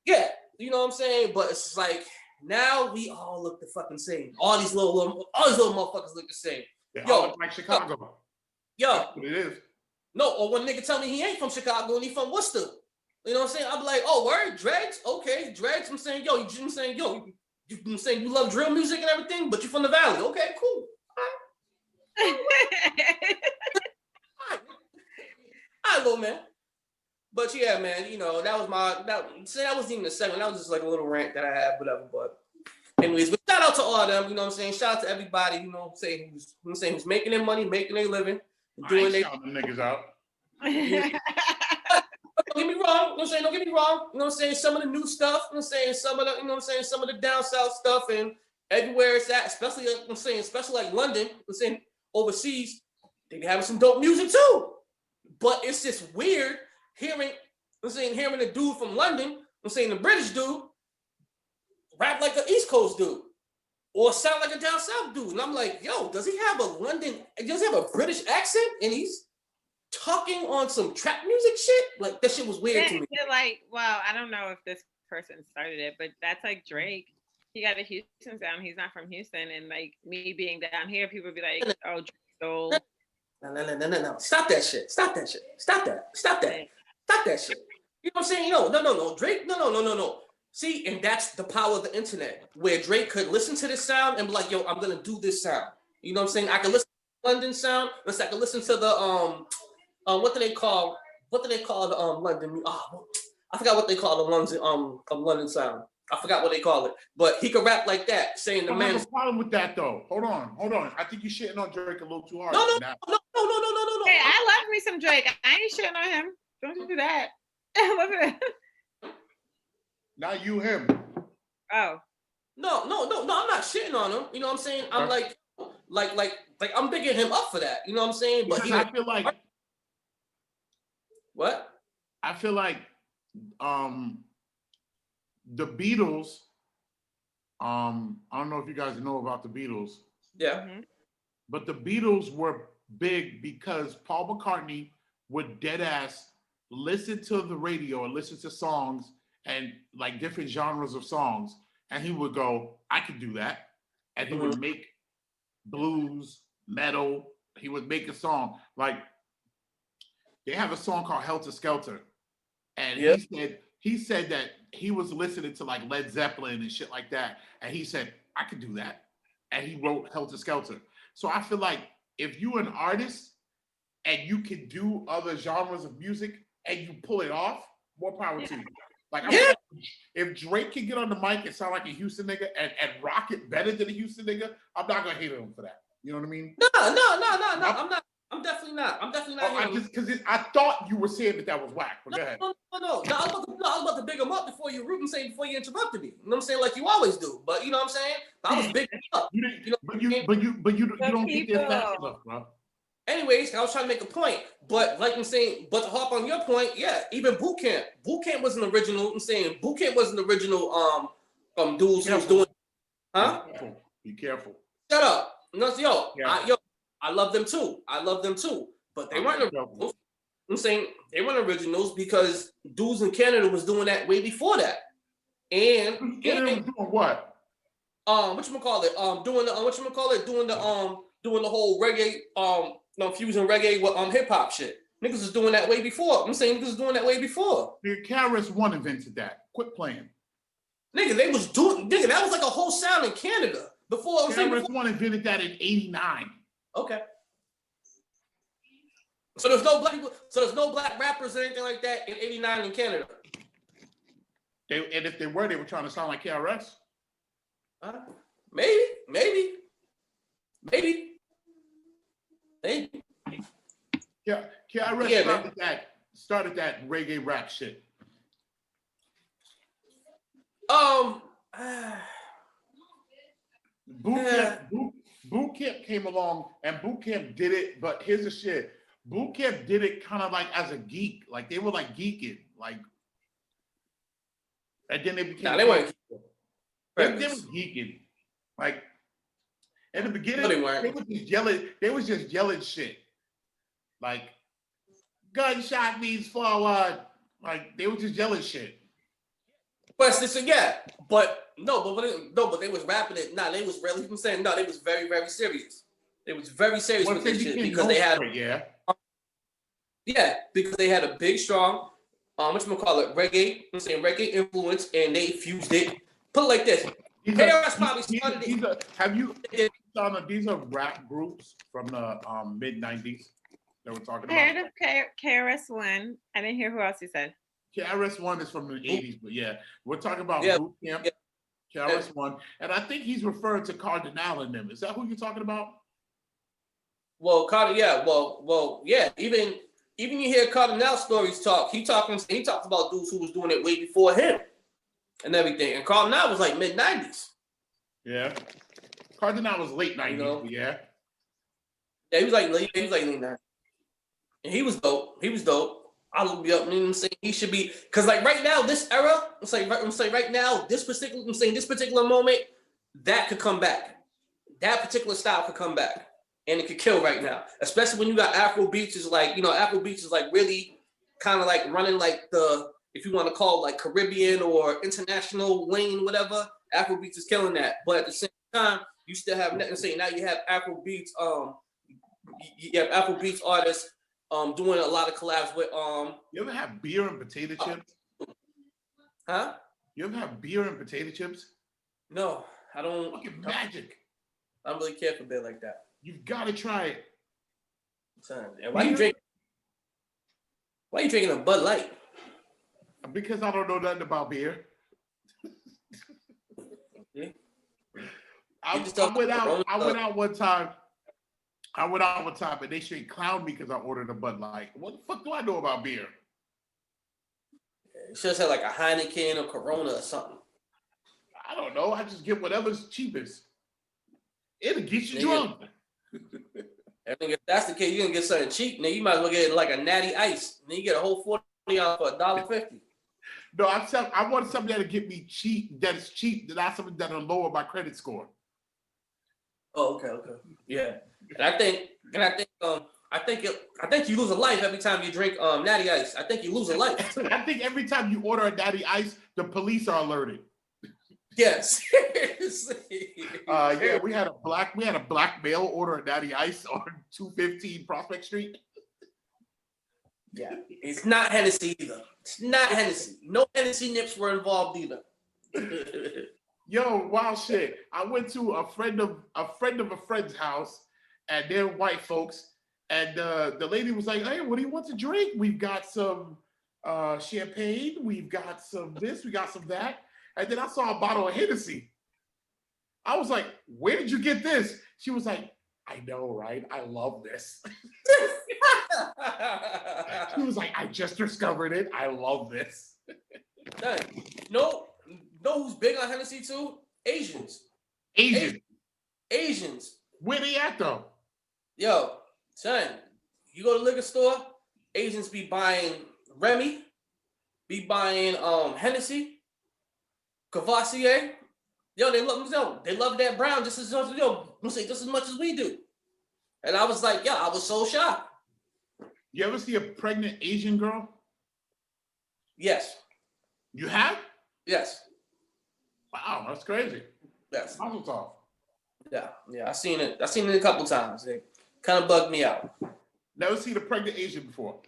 yeah, you know what I'm saying? But it's like, now we all look the fucking same. All these little motherfuckers look the same. They all look like Chicago. That's what it is. No, or when nigga tell me he ain't from Chicago and he from Worcester. You know what I'm saying? I'm like, oh, word, dreads? Okay, dreads. I'm saying, you love drill music and everything, but you from the Valley. Okay, cool. All right, little man. But yeah, man, you know, that wasn't even a segment. That was just like a little rant that I had, whatever. But anyways, but shout out to all of them, you know what I'm saying? Shout out to everybody, you know what I'm saying, who's making their money, making their living, and doing their them niggas out. Don't get me wrong, you know what I'm saying? Don't get me wrong. You know what I'm saying? Some of the new stuff, you know what I'm saying? Some of the down south stuff and everywhere it's at, especially like London, I'm saying overseas, they be having some dope music too. But it's just weird hearing a dude from London, I'm saying the British dude, rap like an East Coast dude. Or sound like a down south dude. And I'm like, yo, does he have a British accent? And he's talking on some trap music shit? Like, that shit was weird to me. Like, well, I don't know if this person started it, but that's like Drake. He got a Houston sound. He's not from Houston. And like me being down here, people would be like, oh, Drake stole. No. Stop that shit. Stop that. Stop that shit. You know what I'm saying? No. Drake, no. See, and that's the power of the internet, where Drake could listen to this sound and be like, yo, I'm going to do this sound. You know what I'm saying? I can listen to the London sound. I can listen to the, what do they call the London? I forgot what they call the London sound. I forgot what they call it. But he could rap like that, saying the man. I have a problem with that though. Hold on. I think you're shitting on Drake a little too hard. No. Hey, I love me some Drake. I ain't shitting on him. Don't do that. Not you, him. Oh. No, I'm not shitting on him. You know what I'm saying? I'm like I'm bigging him up for that. You know what I'm saying? But I feel like what? I feel like the Beatles. I don't know if you guys know about the Beatles. Yeah. Mm-hmm. But the Beatles were big because Paul McCartney would dead ass listen to the radio or listen to songs and like different genres of songs, and he would go, I could do that. And he would make blues, metal. He would make a song. Like, they have a song called Helter Skelter. And he said that he was listening to like Led Zeppelin and shit like that. And he said, I could do that. And he wrote Helter Skelter. So I feel like if you're an artist and you can do other genres of music and you pull it off, more power to you. Like, if Drake can get on the mic and sound like a Houston nigga and rock it better than a Houston nigga, I'm not gonna hate him for that. You know what I mean? No. I'm not. I'm definitely not. I thought you were saying that was whack. But go ahead. No. I was about to big him up before you interrupted me. You know what I'm saying? Like you always do. But you know what I'm saying? I was big up. You don't get there fast enough, bro. Anyways, I was trying to make a point, but like I'm saying, but to hop on your point, yeah, even Boot Camp wasn't original. I'm saying Boot Camp wasn't the original dudes who was doing, huh? Be careful. Shut up. No, I love them too. But they weren't originals. I'm saying they weren't originals because dudes in Canada was doing that way before that. And Canada was doing what? Whatchamacallit? Doing the whole reggae, fusion reggae with hip hop shit. Niggas was doing that way before. I'm saying niggas was doing that way before. Nigga, KRS-One invented that. Quit playing. Nigga, that was like a whole sound in Canada. Before KRS-One invented that in 89. Okay. So there's no black people, there's no black rappers or anything like that in 89 in Canada. And if they were trying to sound like KRS. Maybe. Yeah, KRS started that reggae rap shit. Boot Camp came along and Boot Camp did it, but here's the shit. Boot Camp did it kind of like as a geek, like they were like geeking, like, and then they became. They weren't. They were geeking, like in the beginning. They were just yelling. They was just yelling shit, like gunshot means forward. Like they were just yelling shit. But they was rapping it. Nah, they was really. I'm saying no, they was very, very serious. They was very serious with this shit because they had because they had a big, strong, reggae. I'm saying reggae influence, and they fused it. Put it like this. KRS probably started it. Have you found that these are rap groups from the mid '90s that we're talking about? I heard of KRS-One. I didn't hear who else you said. KRS-One is from the '80s, but yeah, we're talking about Boot Camp. KRS-One, and I think he's referring to Cardinal in them. Is that who you're talking about? Well, Even you hear Cardinal stories talk. He talks about dudes who was doing it way before him, and everything. And Cardinal was like mid '90s. Yeah, Cardinal was late '90s. Yeah, he was like late '90s, and he was dope. I look up, and I'm saying he should be, because like right now, this era, I'm saying right now, this particular moment, that could come back. That particular style could come back, and it could kill right now. Especially when you got Afro beats is like, Afro beats is like really kind of like running like the, if you want to call it like Caribbean or international lane, whatever. Afro beats is killing that, but at the same time, you still have nothing to say. Now you have Afro beats, you have Afro beats artists. Doing a lot of collabs with You ever have beer and potato chips? Huh? You ever have beer and potato chips? No, I don't. Fucking magic. I don't really care for beer like that. You've got to try it. Son, why you drinking a Bud Light? Because I don't know nothing about beer. I went out one time. And they straight clowned me because I ordered a Bud Light. What the fuck do I know about beer? It should have said like a Heineken or Corona or something. I don't know. I just get whatever's cheapest. It'll get you drunk. I think if that's the case, you're gonna get something cheap. Now you might as well get like a natty ice. Then you get a whole 40 ounce for $1.50. No, I want something that'll get me cheap. That's cheap. Not something that'll lower my credit score. Oh, okay. Yeah. And I think I think you lose a life every time you drink Natty Ice. I think you lose a life. I think every time you order a Natty Ice, the police are alerted. Yes. Yeah, we had a black male order a Natty Ice on 215 Prospect Street. Yeah, it's not Hennessy either. It's not Hennessy. No Hennessy nips were involved either. Yo, wild shit. I went to a friend of a friend's house, and they're white folks. And the lady was like, "Hey, what do you want to drink? We've got some champagne. We've got some this. We got some that." And then I saw a bottle of Hennessy. I was like, "Where did you get this?" She was like, "I know, right? I love this." She was like, "I just discovered it. I love this." No, who's big on Hennessy too? Asians. Where they at though? Yo, son, you go to the liquor store, Asians be buying Remy, be buying Hennessy, Cavassier. Yo, they love that brown just as much as we do. And I was like, yo, I was so shocked. You ever see a pregnant Asian girl? Yes. You have? Yes. Wow, that's crazy. Yes. Mazel tov. Yeah. I seen it a couple times. It kind of bugged me out. Never seen a pregnant Asian before.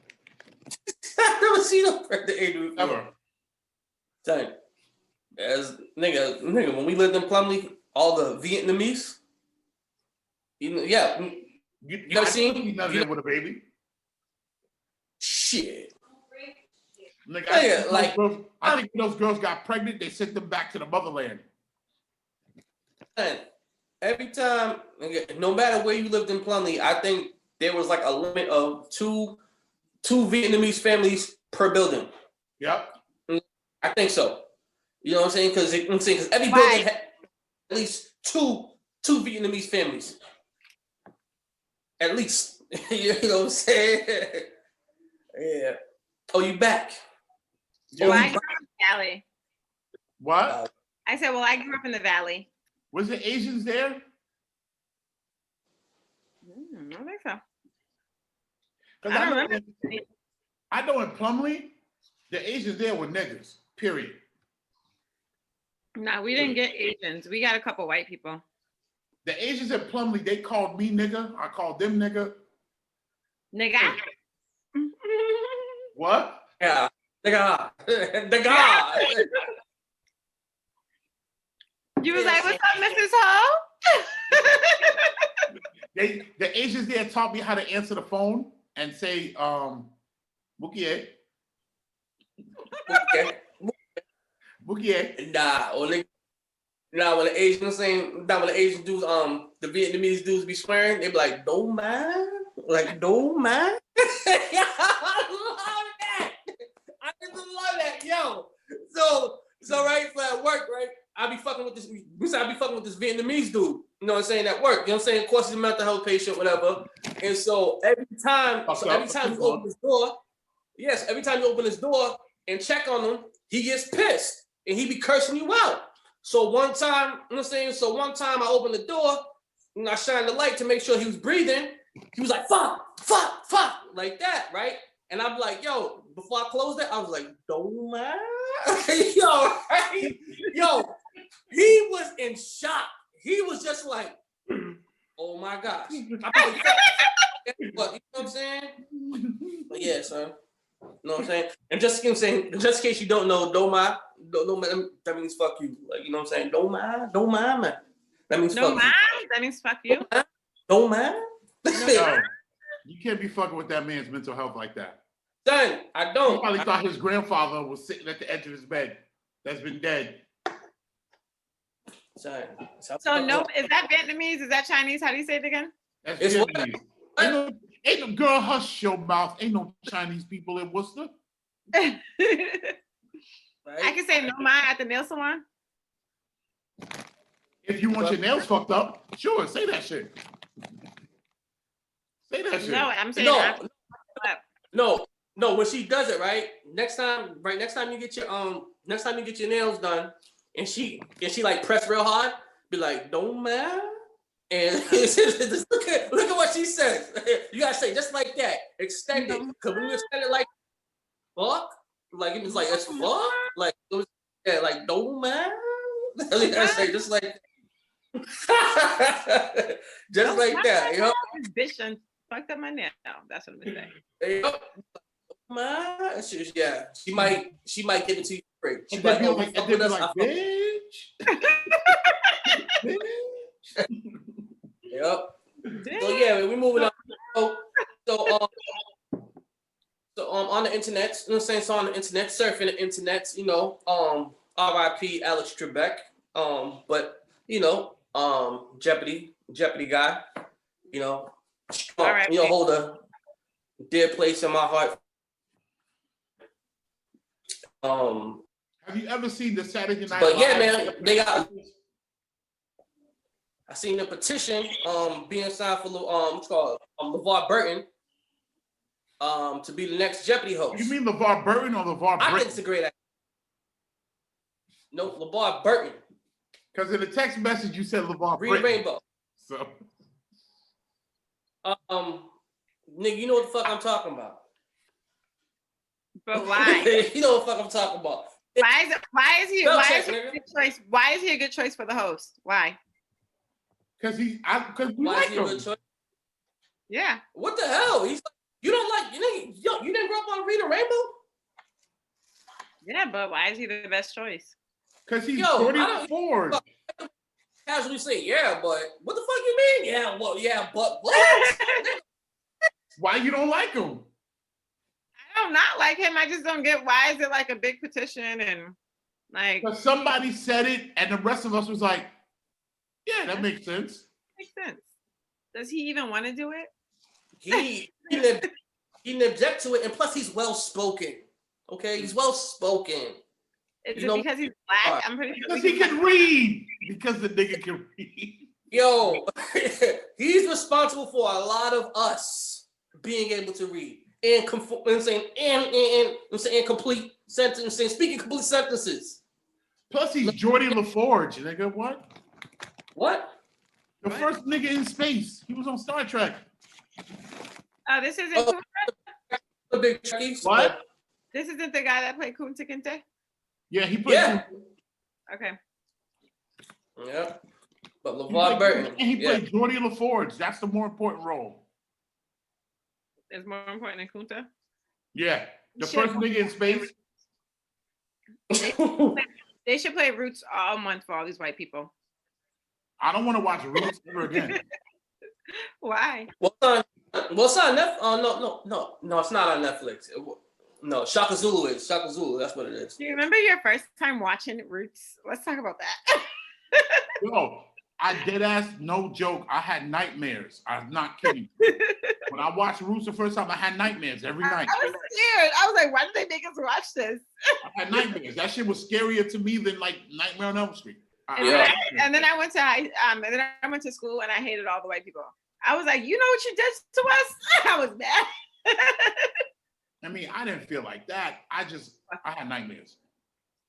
I've never seen a pregnant Asian before. Ever. Dang. As nigga, when we lived in Plumlee, all the Vietnamese, you never seen none of them with a baby. Shit. Nigga, I Yeah, think those girls got pregnant, they sent them back to the motherland. And every time, no matter where you lived in Plumlee, I think there was like a limit of two Vietnamese families per building. Yep. I think so. You know what I'm saying? Because every building had at least two Vietnamese families. At least. You know what I'm saying? Yeah. Oh, you back? Well, I grew up in the valley. What? I said, well, I grew up in the valley. Was the Asians there? I don't think so. I know in Plumlee, the Asians there were niggas, period. No, we didn't get Asians. We got a couple white people. The Asians in Plumlee, they called me nigga. I called them nigga. Nigga. What? Yeah. Nigga. You was like, what's up, Mrs. Ho? The Asians there taught me how to answer the phone and say, Bukie. Bukie. When the Asian dudes, the Vietnamese dudes be swearing, they be like, don't mind. Like, don't mind. I love that. I just love that. Yo. So right, so at work, right? I be fucking with this Vietnamese dude. You know what I'm saying? At work. You know what I'm saying? Of course, he's a mental health patient, whatever. And so every time you open his door, every time you open his door and check on him, he gets pissed and he be cursing you out. So one time, you know what I'm saying? So one time I opened the door and I shined the light to make sure he was breathing. He was like, fuck, like that, right? And I'm like, yo, before I closed it, I was like, don't mind. Yo, right? Yo, he was in shock. He was just like, oh my gosh. You know what I'm saying? But yeah, son. You know what I'm saying? And just in case you don't know, don't mind, that means fuck you. Like, you know what I'm saying? Don't mind, man. That means fuck you. That means fuck you. Don't mind. No, you can't be fucking with that man's mental health like that. Son, I don't. He probably thought his grandfather was sitting at the edge of his bed that's been dead. Son, so no, is that Vietnamese? Is that Chinese? How do you say it again? That's Vietnamese. Ain't no girl, hush your mouth. Ain't no Chinese people in Worcester. Right? I can say no mind at the nail salon. If you want your nails fucked up, sure, say that shit. Say that shit. No, I'm saying no. When she does it, right? Next time you get your nails done, and she like press real hard, be like, don't mind. And look at what she says. You gotta say just like that. Extend it. Because when you extend it like fuck, like it was like it's fuck, like it was like no man. That's what you gotta say, just like just like that. You know? Bitch done fucked up my nail. That's what I'm gonna say. Man, yeah, she might give it to you free. She And might then be like, bitch. Yep. So yeah, we moving on. So on the internet, you know what I'm saying? So on the internet, surfing the internet, you know, R.I.P. Alex Trebek. But you know, Jeopardy guy, you know, you know, hold a dear place in my heart. Have you ever seen the Saturday Night But Live? yeah, man, they got. I seen the petition being signed for what's called LeVar Burton to be the next Jeopardy host. You mean LeVar Burton or LeVar Burton? I think it's a great idea. No, LeVar Burton. Because in the text message you said LeVar Green Burton. Rainbow. So nigga, you know what the fuck I'm talking about. But why? You know what the fuck I'm talking about. Why is he a good choice? Why is he a good choice for the host? Why? Because we like him. Yeah. What the hell? He's you didn't grow up on Reading Rainbow? Yeah, but why is he the best choice? Because he's Jordy LaForge. Casually say, yeah, but what the fuck you mean? Yeah, well, yeah, but what? Why you don't like him? I don't not like him. I just don't get why is it like a big petition and like. Because somebody said it, and the rest of us was like, yeah, that makes sense. Makes sense. Does he even want to do it? He didn't object to it, and plus he's well spoken. Okay, he's well spoken. Is it because he's black? I'm pretty sure. Because he can read. Because the nigga can read. Yo, he's responsible for a lot of us being able to read and complete sentences, speaking complete sentences. Plus, he's Jordy LaForge, nigga. What? What? The first nigga in space. He was on Star Trek. Oh, this isn't the big Trekkies. What? This isn't the guy that played Kunta Kinte? Yeah, he played. Yeah. Okay. Yeah. But LeVar Burton. And he played Jordy LaForge. That's the more important role. It's more important than Kunta? Yeah. The first nigga in space. They should play Roots all month for all these white people. I don't want to watch Roots ever again. Why? Well, it's on Netflix. No, it's not on Netflix. No, Shaka Zulu is. Shaka Zulu, that's what it is. Do you remember your first time watching Roots? Let's talk about that. Yo, I dead ass, no joke. I had nightmares. I'm not kidding. When I watched Roots the first time, I had nightmares every night. I was scared. I was like, why did they make us watch this? I had nightmares. That shit was scarier to me than like Nightmare on Elm Street. And then I went to school and I hated all the white people. I was like, you know what you did to us? I was mad. I mean, I didn't feel like that. I had nightmares.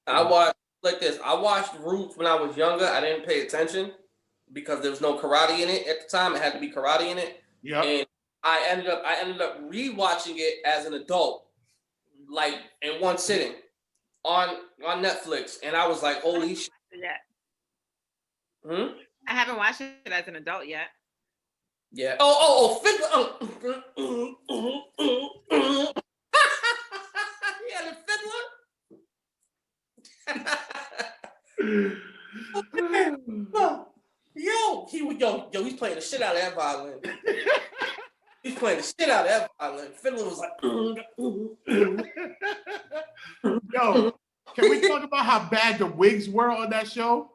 I watched Roots when I was younger. I didn't pay attention because there was no karate in it at the time. It had to be karate in it. Yeah. And I ended up rewatching it as an adult, like in one sitting on Netflix, and I was like, holy shit. I haven't watched it as an adult yet. Yeah. Fiddler. Yeah, the fiddler. He's playing the shit out of that violin. He's playing the shit out of that violin. Fiddler was like, Yo, can we talk about how bad the wigs were on that show?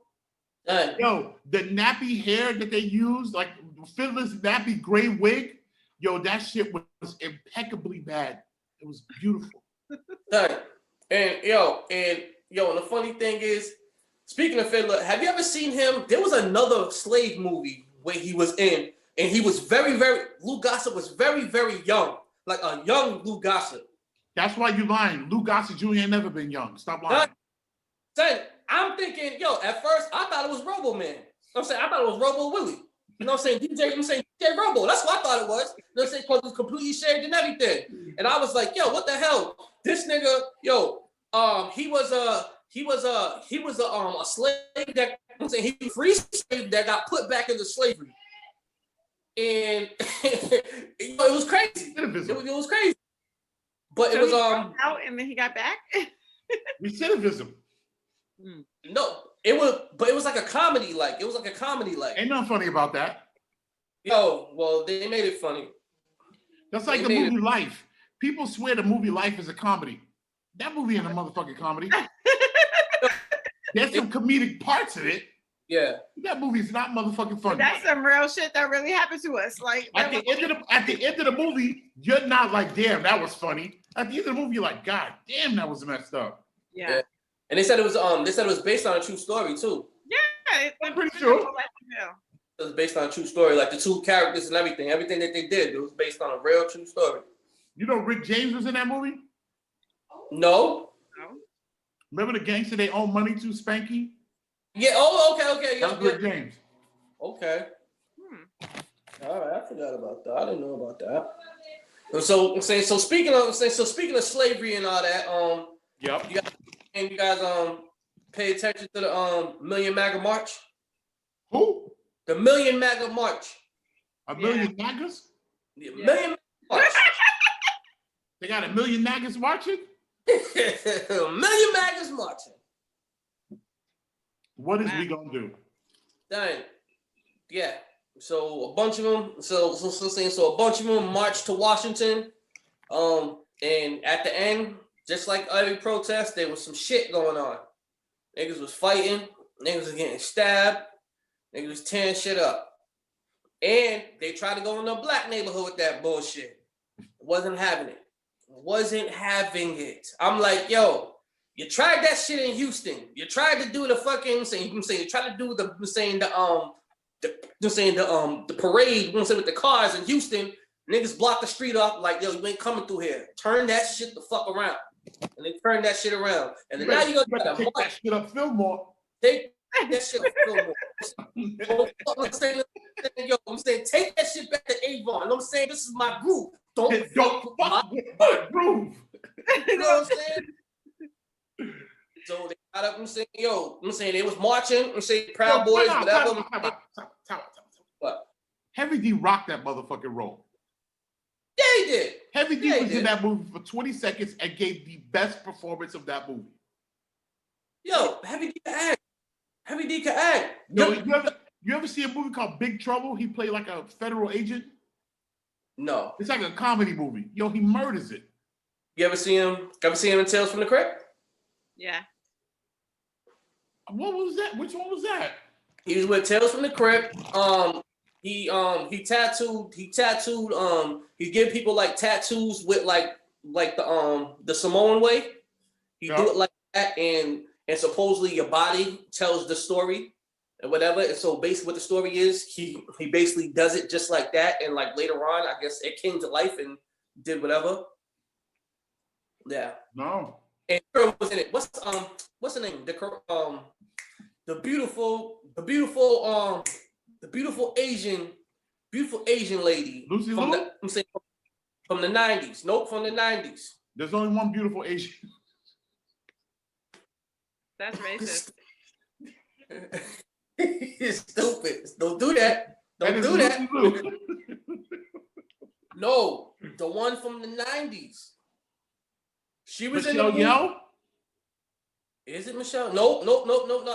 Yo, the nappy hair that they used, like Fiddler's nappy gray wig, yo, that shit was impeccably bad. It was beautiful. And the funny thing is, speaking of Fiddler, have you ever seen him? There was another slave movie where he was in, and he was Lou Gossett was very, very young, like a young Lou Gossett. That's why you lying. Lou Gossett Jr. ain't never been young. Stop lying. I'm thinking, at first I thought it was Robo Man. I thought it was Robo Willie. You know what I'm saying? DJ Robo. That's what I thought it was. You know what I'm saying? Because it was completely shaved and everything. And I was like, yo, what the hell? This nigga, yo, he was a slave that, I'm saying, he was free slave that got put back into slavery. And it was crazy. It was crazy. But so it was out and then he got back. Recidivism. No, it was like a comedy. Like it was like a comedy. Like ain't nothing funny about that. Yo, well, they made it funny. That's like the movie Life. People swear the movie Life is a comedy. That movie ain't a motherfucking comedy. There's some comedic parts in it. Yeah. That movie's not motherfucking funny. But that's some real shit that really happened to us. Like at the end of the movie, you're not like, damn, that was funny. At the end of the movie, you're like, God damn, that was messed up. Yeah. And they said it was based on a true story too. Yeah, I'm pretty sure. It was based on a true story, like the two characters and everything that they did, it was based on a real true story. You know Rick James was in that movie? No. Remember the gangster they owe money to, Spanky? Yeah. Oh, okay. That was Rick James. Okay. All right, I forgot about that. I didn't know about that. So I'm saying, so speaking of slavery and all that, yep. You guys pay attention to the Million MAGA March? Who? The Million MAGA March. A million MAGAs? Yeah. Million March. They got a million MAGAs marching? A million MAGAs marching. What is we gonna do? Dang. Yeah. So a bunch of them. So a bunch of them marched to Washington. And at the end, just like every protest, there was some shit going on. Niggas was fighting. Niggas was getting stabbed. Niggas was tearing shit up. And they tried to go in the black neighborhood with that bullshit. Wasn't having it. I'm like, yo, you tried that shit in Houston. You tried to do the fucking, you tried to do the parade, with the cars in Houston. Niggas blocked the street up like, yo, you ain't coming through here. Turn that shit the fuck around. And they turned that shit around. And then now you gotta take that shit up Fillmore. Take that shit up Fillmore. I'm saying, take that shit back to Avon. And I'm saying, this is my groove. Don't fuck with my groove. You know what I'm saying? So they got up and saying, they was marching. I'm saying, Proud Boys, whatever. What? Heavy D rocked that motherfucking role. Yeah, he did. Heavy D was in that movie for 20 seconds and gave the best performance of that movie. Yo, Heavy D can act. Yo, you ever see a movie called Big Trouble? He played like a federal agent. No. It's like a comedy movie. Yo, he murders it. You ever see him? Ever see him in Tales from the Crypt? Yeah. What was that? Which one was that? He was with Tales from the Crypt. He tattooed. He give people like tattoos with like the Samoan way. He do it like that, and supposedly your body tells the story and whatever. And so basically, what the story is, he basically does it just like that, and like later on, I guess it came to life and did whatever. Yeah. No. And girl was in it. What's the name? The beautiful Asian lady. Lucy Liu? I'm saying from the 90s. Nope, from the 90s. There's only one beautiful Asian. That's racist. It's stupid. Don't do that. Don't do that. No, the one from the 90s. She was Michelle in the Yeoh? Is it Michelle? Nope, not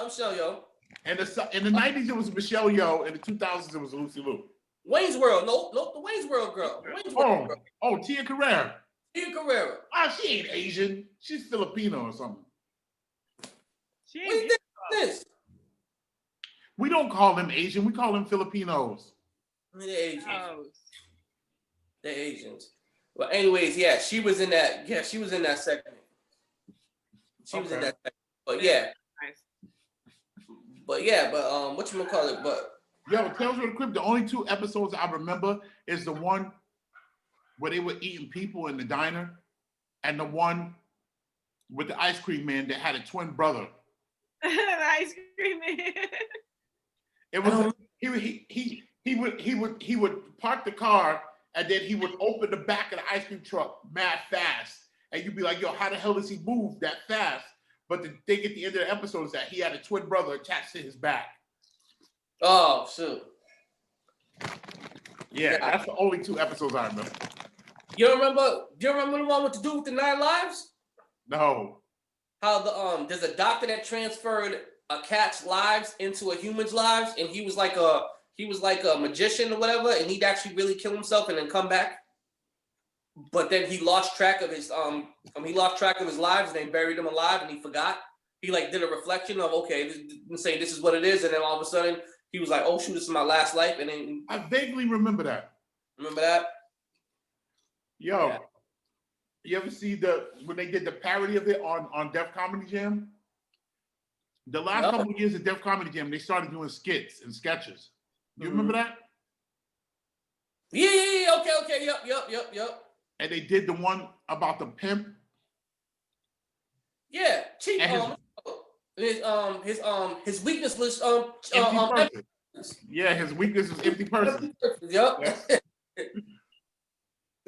Michelle Yeoh. And in the 90s, it was Michelle Yeoh. In the 2000s, it was Lucy Liu. Wayne's World. Nope, the Wayne's World girl. Tia Carrera. Tia Carrera. She ain't Asian. She's Filipino or something. What do you think of this? We don't call them Asian. We call them Filipinos. They're Asians. They're Asians. Well, anyways, yeah, she was in that. Yeah, she was in that segment. She was in that segment. But yeah. But whatchamacallit, but yeah, but Tales from the Crypt, the only two episodes I remember is the one where they were eating people in the diner, and the one with the ice cream man that had a twin brother. The ice cream man. It was he would park the car and then he would open the back of the ice cream truck mad fast. And you'd be like, yo, how the hell does he move that fast? But the thing at the end of the episode is that he had a twin brother attached to his back. Oh, shoot. Yeah, that's the only 2 episodes I remember. You remember the one with the dude with the 9 lives? No. How there's a doctor that transferred a cat's lives into a human's lives, and he was like a magician or whatever, and he'd actually really kill himself and then come back. But then he lost track of his lives, and they buried him alive, and he forgot. He like did a reflection of, okay, this is what it is, and then all of a sudden he was like, oh shoot, this is my last life, and then I vaguely remember that. Remember that? Yo, yeah. You ever see when they did the parody of it on Def Comedy Jam? The last couple of years of Def Comedy Jam, they started doing skits and sketches. You remember that? Yeah. Okay. Yep. And they did the one about the pimp. Yeah, cheap. His weakness was empty person. Yeah, his weakness was empty person. Yep.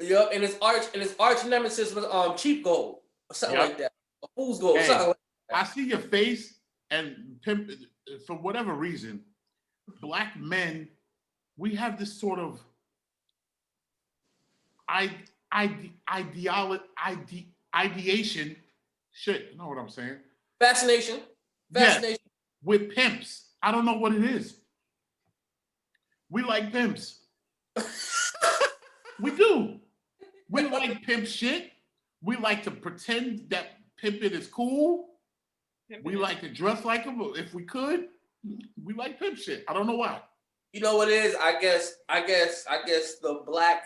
Yep. And his arch nemesis was cheap gold or something like that. A fool's gold. Something like that. I see your face, and pimp. For whatever reason, Black men, we have this sort of ideation. Shit, you know what I'm saying? Fascination. Yes, with pimps. I don't know what it is. We like pimps. We do. We like pimp shit. We like to pretend that pimping is cool. We like to dress like them if we could. We like pimp shit. I don't know why. You know what it is? I guess the black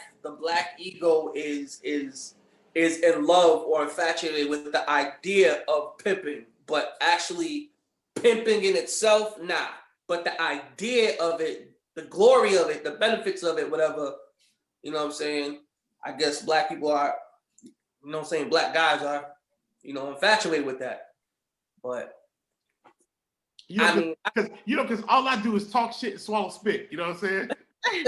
ego is in love or infatuated with the idea of pimping, but actually pimping in itself, nah. But the idea of it, the glory of it, the benefits of it, whatever, you know what I'm saying? I guess black people are, you know what I'm saying, black guys are, infatuated with that. But because all I do is talk shit and swallow spit. You know what I'm saying? You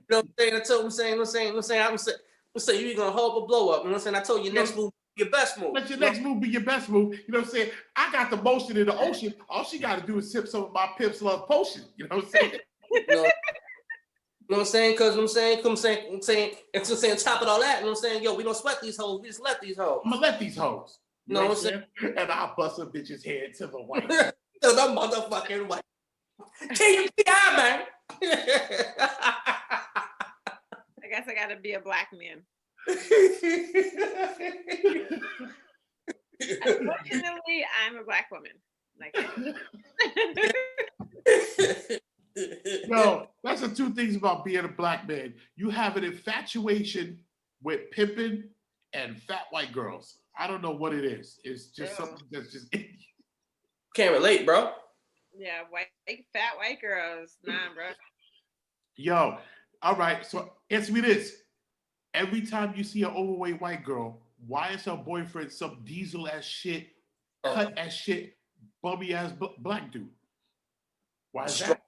know what I'm saying? I'm saying you ain't gonna hold a blow up. You know what I'm saying? I told you next move be your best move. Let your next move be your best move. You know what I'm saying? I got the motion in the ocean. All she got to do is sip some of my Pimps Love potion. You know what I'm saying? You know what I'm saying? Because I'm saying, top of all that, you know what I'm saying? Yo, we don't sweat these hoes. We just let these hoes. I'm gonna let these hoes. You know what I'm saying? And I'll bust a bitch's head to the white. To the motherfucking white. TPI, man. I guess I gotta be a black man. Unfortunately, I'm a black woman. No, that's the 2 things about being a black man. You have an infatuation with pimping and fat white girls. I don't know what it is. It's just something that's just can't relate, bro. Yeah, fat white girls. Nah, bro. Yo, all right. So answer me this. Every time you see an overweight white girl, why is her boyfriend some diesel ass shit, cut ass shit, bummy ass black dude? Why is that?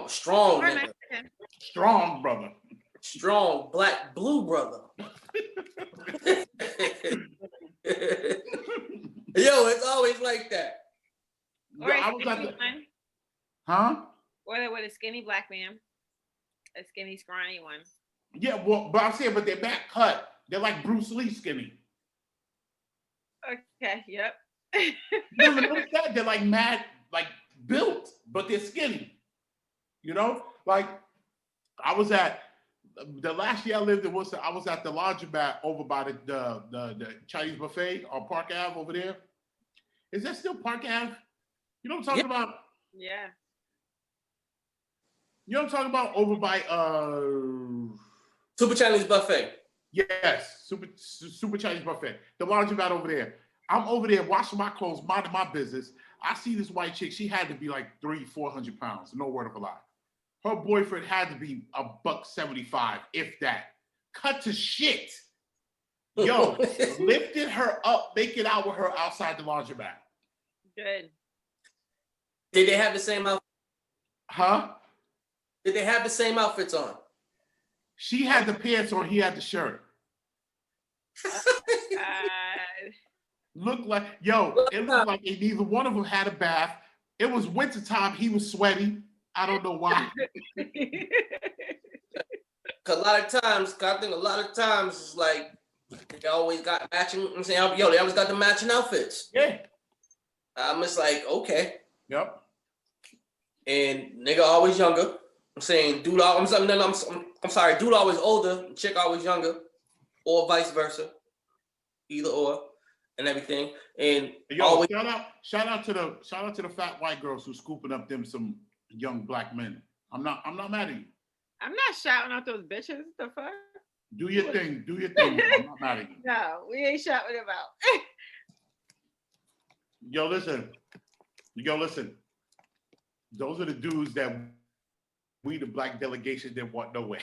Strong nigga. Strong brother. Strong black blue brother. Yo, it's always like that. Or a skinny one. Huh? Or with a skinny black man. A skinny, scrawny one. Yeah, well, but I'm saying, but they're back cut. They're like Bruce Lee skinny. Okay, yep. You ever notice that? They're like mad, like built, but they're skinny. You know? Like, I was at, the last year I lived in Worcester, I was at the laundromat over by the Chinese buffet on Park Ave over there. Is that still Park Ave? You know what I'm talking about? Yeah. You know what I'm talking about? Over by Super Chinese buffet. Yes, super Chinese buffet. The laundromat over there. I'm over there washing my clothes, minding my business. I see this white chick. She had to be like 300-400 pounds. No word of a lie. Her boyfriend had to be $175, if that. Cut to shit. Yo, lifted her up, making out with her outside the laundromat. Good. Did they have the same outfit? Huh? Did they have the same outfits on? She had the pants on, he had the shirt. Looked like, it looked like neither one of them had a bath. It was wintertime, he was sweaty. I don't know why. A lot of times, I think a lot of times it's like they always got matching. I'm saying, they always got the matching outfits. Yeah. I'm just like, okay. Yep. And nigga always younger. I'm saying, dude, I'm sorry, dude always older, chick always younger, or vice versa, either or, and everything. And always shout out to the fat white girls who scooping up them some young black men. I'm not mad at you. I'm not shouting out those bitches. The fuck? Do your thing. I'm not mad at you. No, we ain't shouting them out. Yo, listen. Those are the dudes that we, the black delegation, didn't want no way.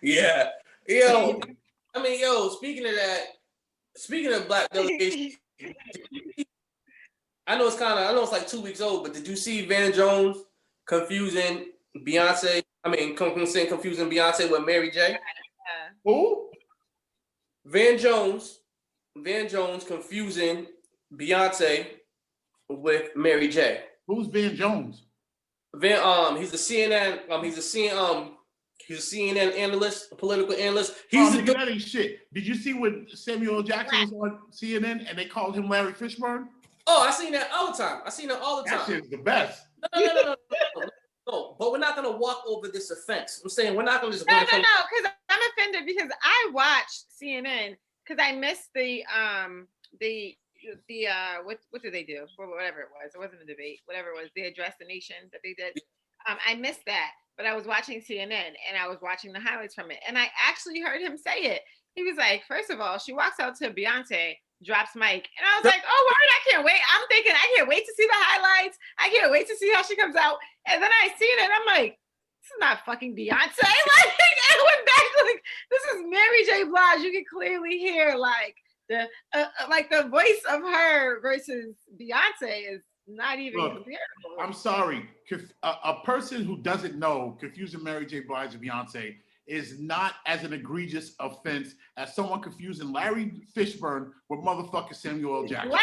Yeah. Speaking of black delegation, I know it's like 2 weeks old, but did you see Van Jones confusing Beyonce? Confusing Beyonce with Mary J? Who? Van Jones confusing Beyonce with Mary J. Who's Van Jones? He's a CNN analyst, a political analyst. He's that ain't shit. Did you see when Samuel L. Jackson was on CNN and they called him Larry Fishburne? Oh, I seen that all the time. That shit's the best. No, but we're not gonna walk over this offense. I'm saying we're not gonna just no, because I'm offended because I watched CNN because I missed the what did they do? Whatever it was. It wasn't a debate. Whatever it was, the address the nation that they did. I missed that, but I was watching CNN and I was watching the highlights from it, and I actually heard him say it. He was like, first of all, she walks out to Beyonce, drops mic, and I was like, oh word, I can't wait. I'm thinking I can't wait to see the highlights. I can't wait to see how she comes out. And then I seen it, and I'm like, this is not fucking Beyonce. Like, I went back, like, this is Mary J. Blige. You can clearly hear like the voice of her versus Beyonce is not even comparable. I'm sorry. A person who doesn't know confusing Mary J. Blige and Beyonce is not as an egregious offense as someone confusing Larry Fishburne with motherfucking Samuel L. Jackson. Black.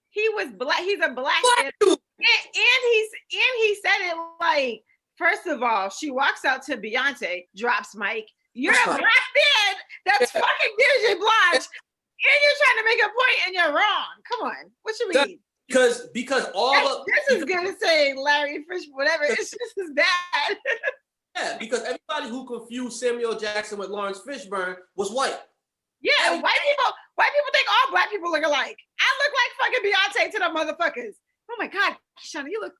He was black. He's a black. And he said it like, first of all, she walks out to Beyonce, drops mic. You're a black man. That's fucking Mary J. Blige. And you're trying to make a point and you're wrong. Come on. What you mean? Because this is gonna say Larry Fish, whatever. It's just as bad. Yeah, because everybody who confused Samuel Jackson with Lawrence Fishburne was white. Yeah, white people think all black people look alike. I look like fucking Beyonce to the motherfuckers. Oh my God, Shauna, you look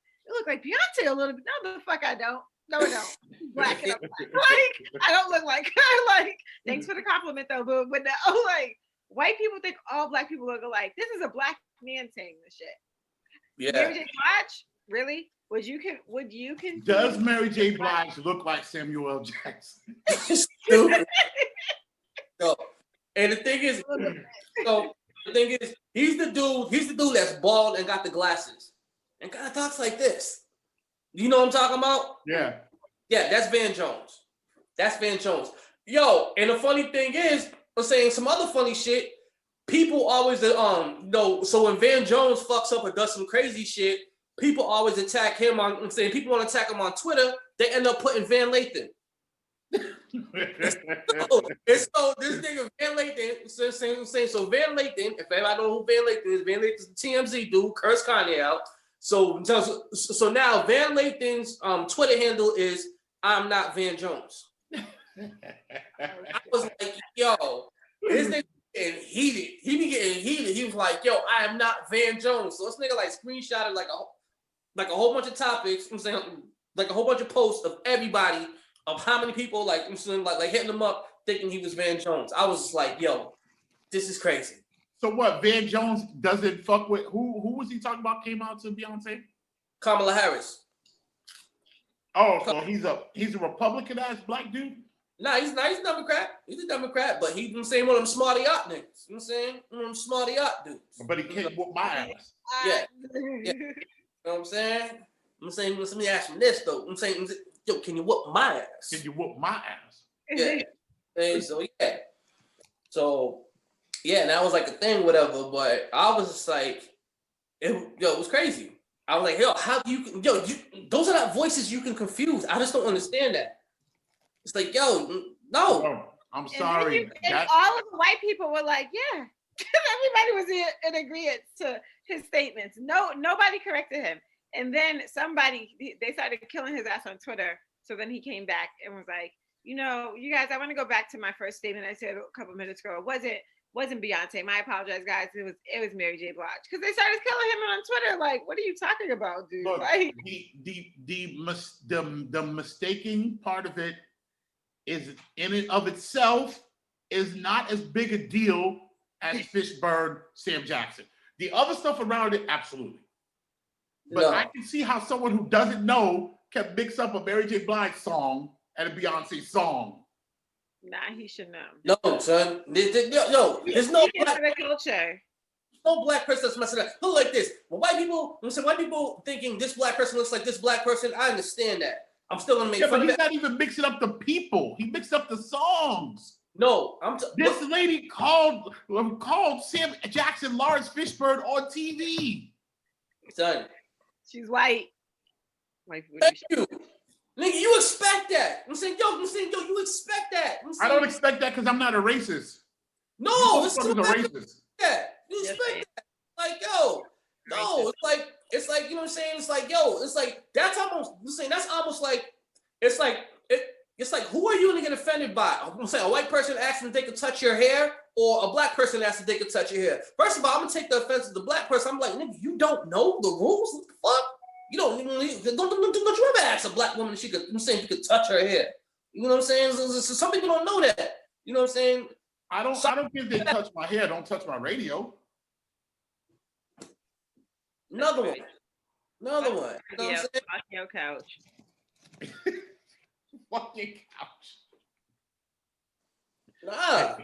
like Beyonce a little bit. No, the fuck I don't. No, I don't. Black and I'm black. Like, I don't look like her. Like, thanks for the compliment though, boo. But no, like, white people think all black people look alike. This is a black man saying this shit. Yeah. Mary J. Blige, really? Would you Does Mary J. Blige look like Samuel L. Jackson? Stupid. No. And the thing is, he's the dude that's bald and got the glasses and kind of talks like this. You know what I'm talking about? Yeah. Yeah, that's Van Jones. Yo, and the funny thing is, I'm saying some other funny shit. People always, so when Van Jones fucks up or does some crazy shit, people always attack him I'm saying people want to attack him on Twitter. They end up putting Van Lathan. And so this nigga Van Lathan, so Van Lathan, if anybody know who Van Lathan is the TMZ dude, curse Kanye out. So now Van Lathan's Twitter handle is I'm not Van Jones. I was like, yo, this nigga getting heated. He be getting heated. He was like, yo, I am not Van Jones. So this nigga like screenshotted like a whole bunch of topics. I'm saying like a whole bunch of posts of everybody of how many people like I'm saying like hitting him up thinking he was Van Jones. I was just like, yo, this is crazy. So what? Van Jones doesn't fuck with who was he talking about? Came out to Beyonce? Kamala Harris. Oh, so he's a Republican ass black dude? Nah, he's a Democrat. He's a Democrat, but he's the same one of them smarty yacht niggas. You know what I'm saying? One of them smarty yacht dudes. But he can't whoop my ass. Yeah. You know what I'm saying? I'm saying, let me ask him this though. I'm saying, yo, can you whoop my ass? Can you whoop my ass? Yeah. And so yeah. So yeah, and that was like a thing, whatever. But I was just like, it was crazy. I was like, those are not voices you can confuse. I just don't understand that. It's like, no. No, I'm sorry. And all of the white people were like, yeah. Everybody was in agreement to his statements. Nobody corrected him. And then they started killing his ass on Twitter. So then he came back and was like, you guys, I want to go back to my first statement I said a couple minutes ago. It wasn't Beyonce. My apologize, guys. It was Mary J. Blige. Because they started killing him on Twitter. Like, what are you talking about, dude? Look, like, the mistaking part of it is in and of itself is not as big a deal as Fishburne, Sam Jackson. The other stuff around it, absolutely. But I can see how someone who doesn't know can mix up a Mary J. Blige song and a Beyonce song. Nah, he should know. No, son. There's no black culture. No black person that's messing up. Look like this. Well, white people thinking this black person looks like this black person. I understand that. I'm still gonna make fun but of he's it. not even mixing up the people. He mixed up the songs. No, this lady called Sam Jackson Lawrence Fishburne on TV. Son, she's white. Thank you. Nigga, you expect that. I'm saying, yo, you expect that. I don't expect that because I'm not a racist. No, it's a racist. You expect that. Like, yo, no, it's like, you know what I'm saying? It's like, yo, it's like, that's almost like, it's like, who are you gonna get offended by? I'm saying a white person asking if they could touch your hair, or a black person asking if they could touch your hair. First of all, I'm gonna take the offense of the black person. I'm like, nigga, you don't know the rules? What the fuck? You don't you ever ask a black woman if she could, I'm saying, if you could touch her hair? You know what I'm saying? So some people don't know that. You know what I'm saying? I don't think they touch my hair. Don't touch my radio. Another one. You know what I'm saying? Fuck your couch. Fucking couch. Nah.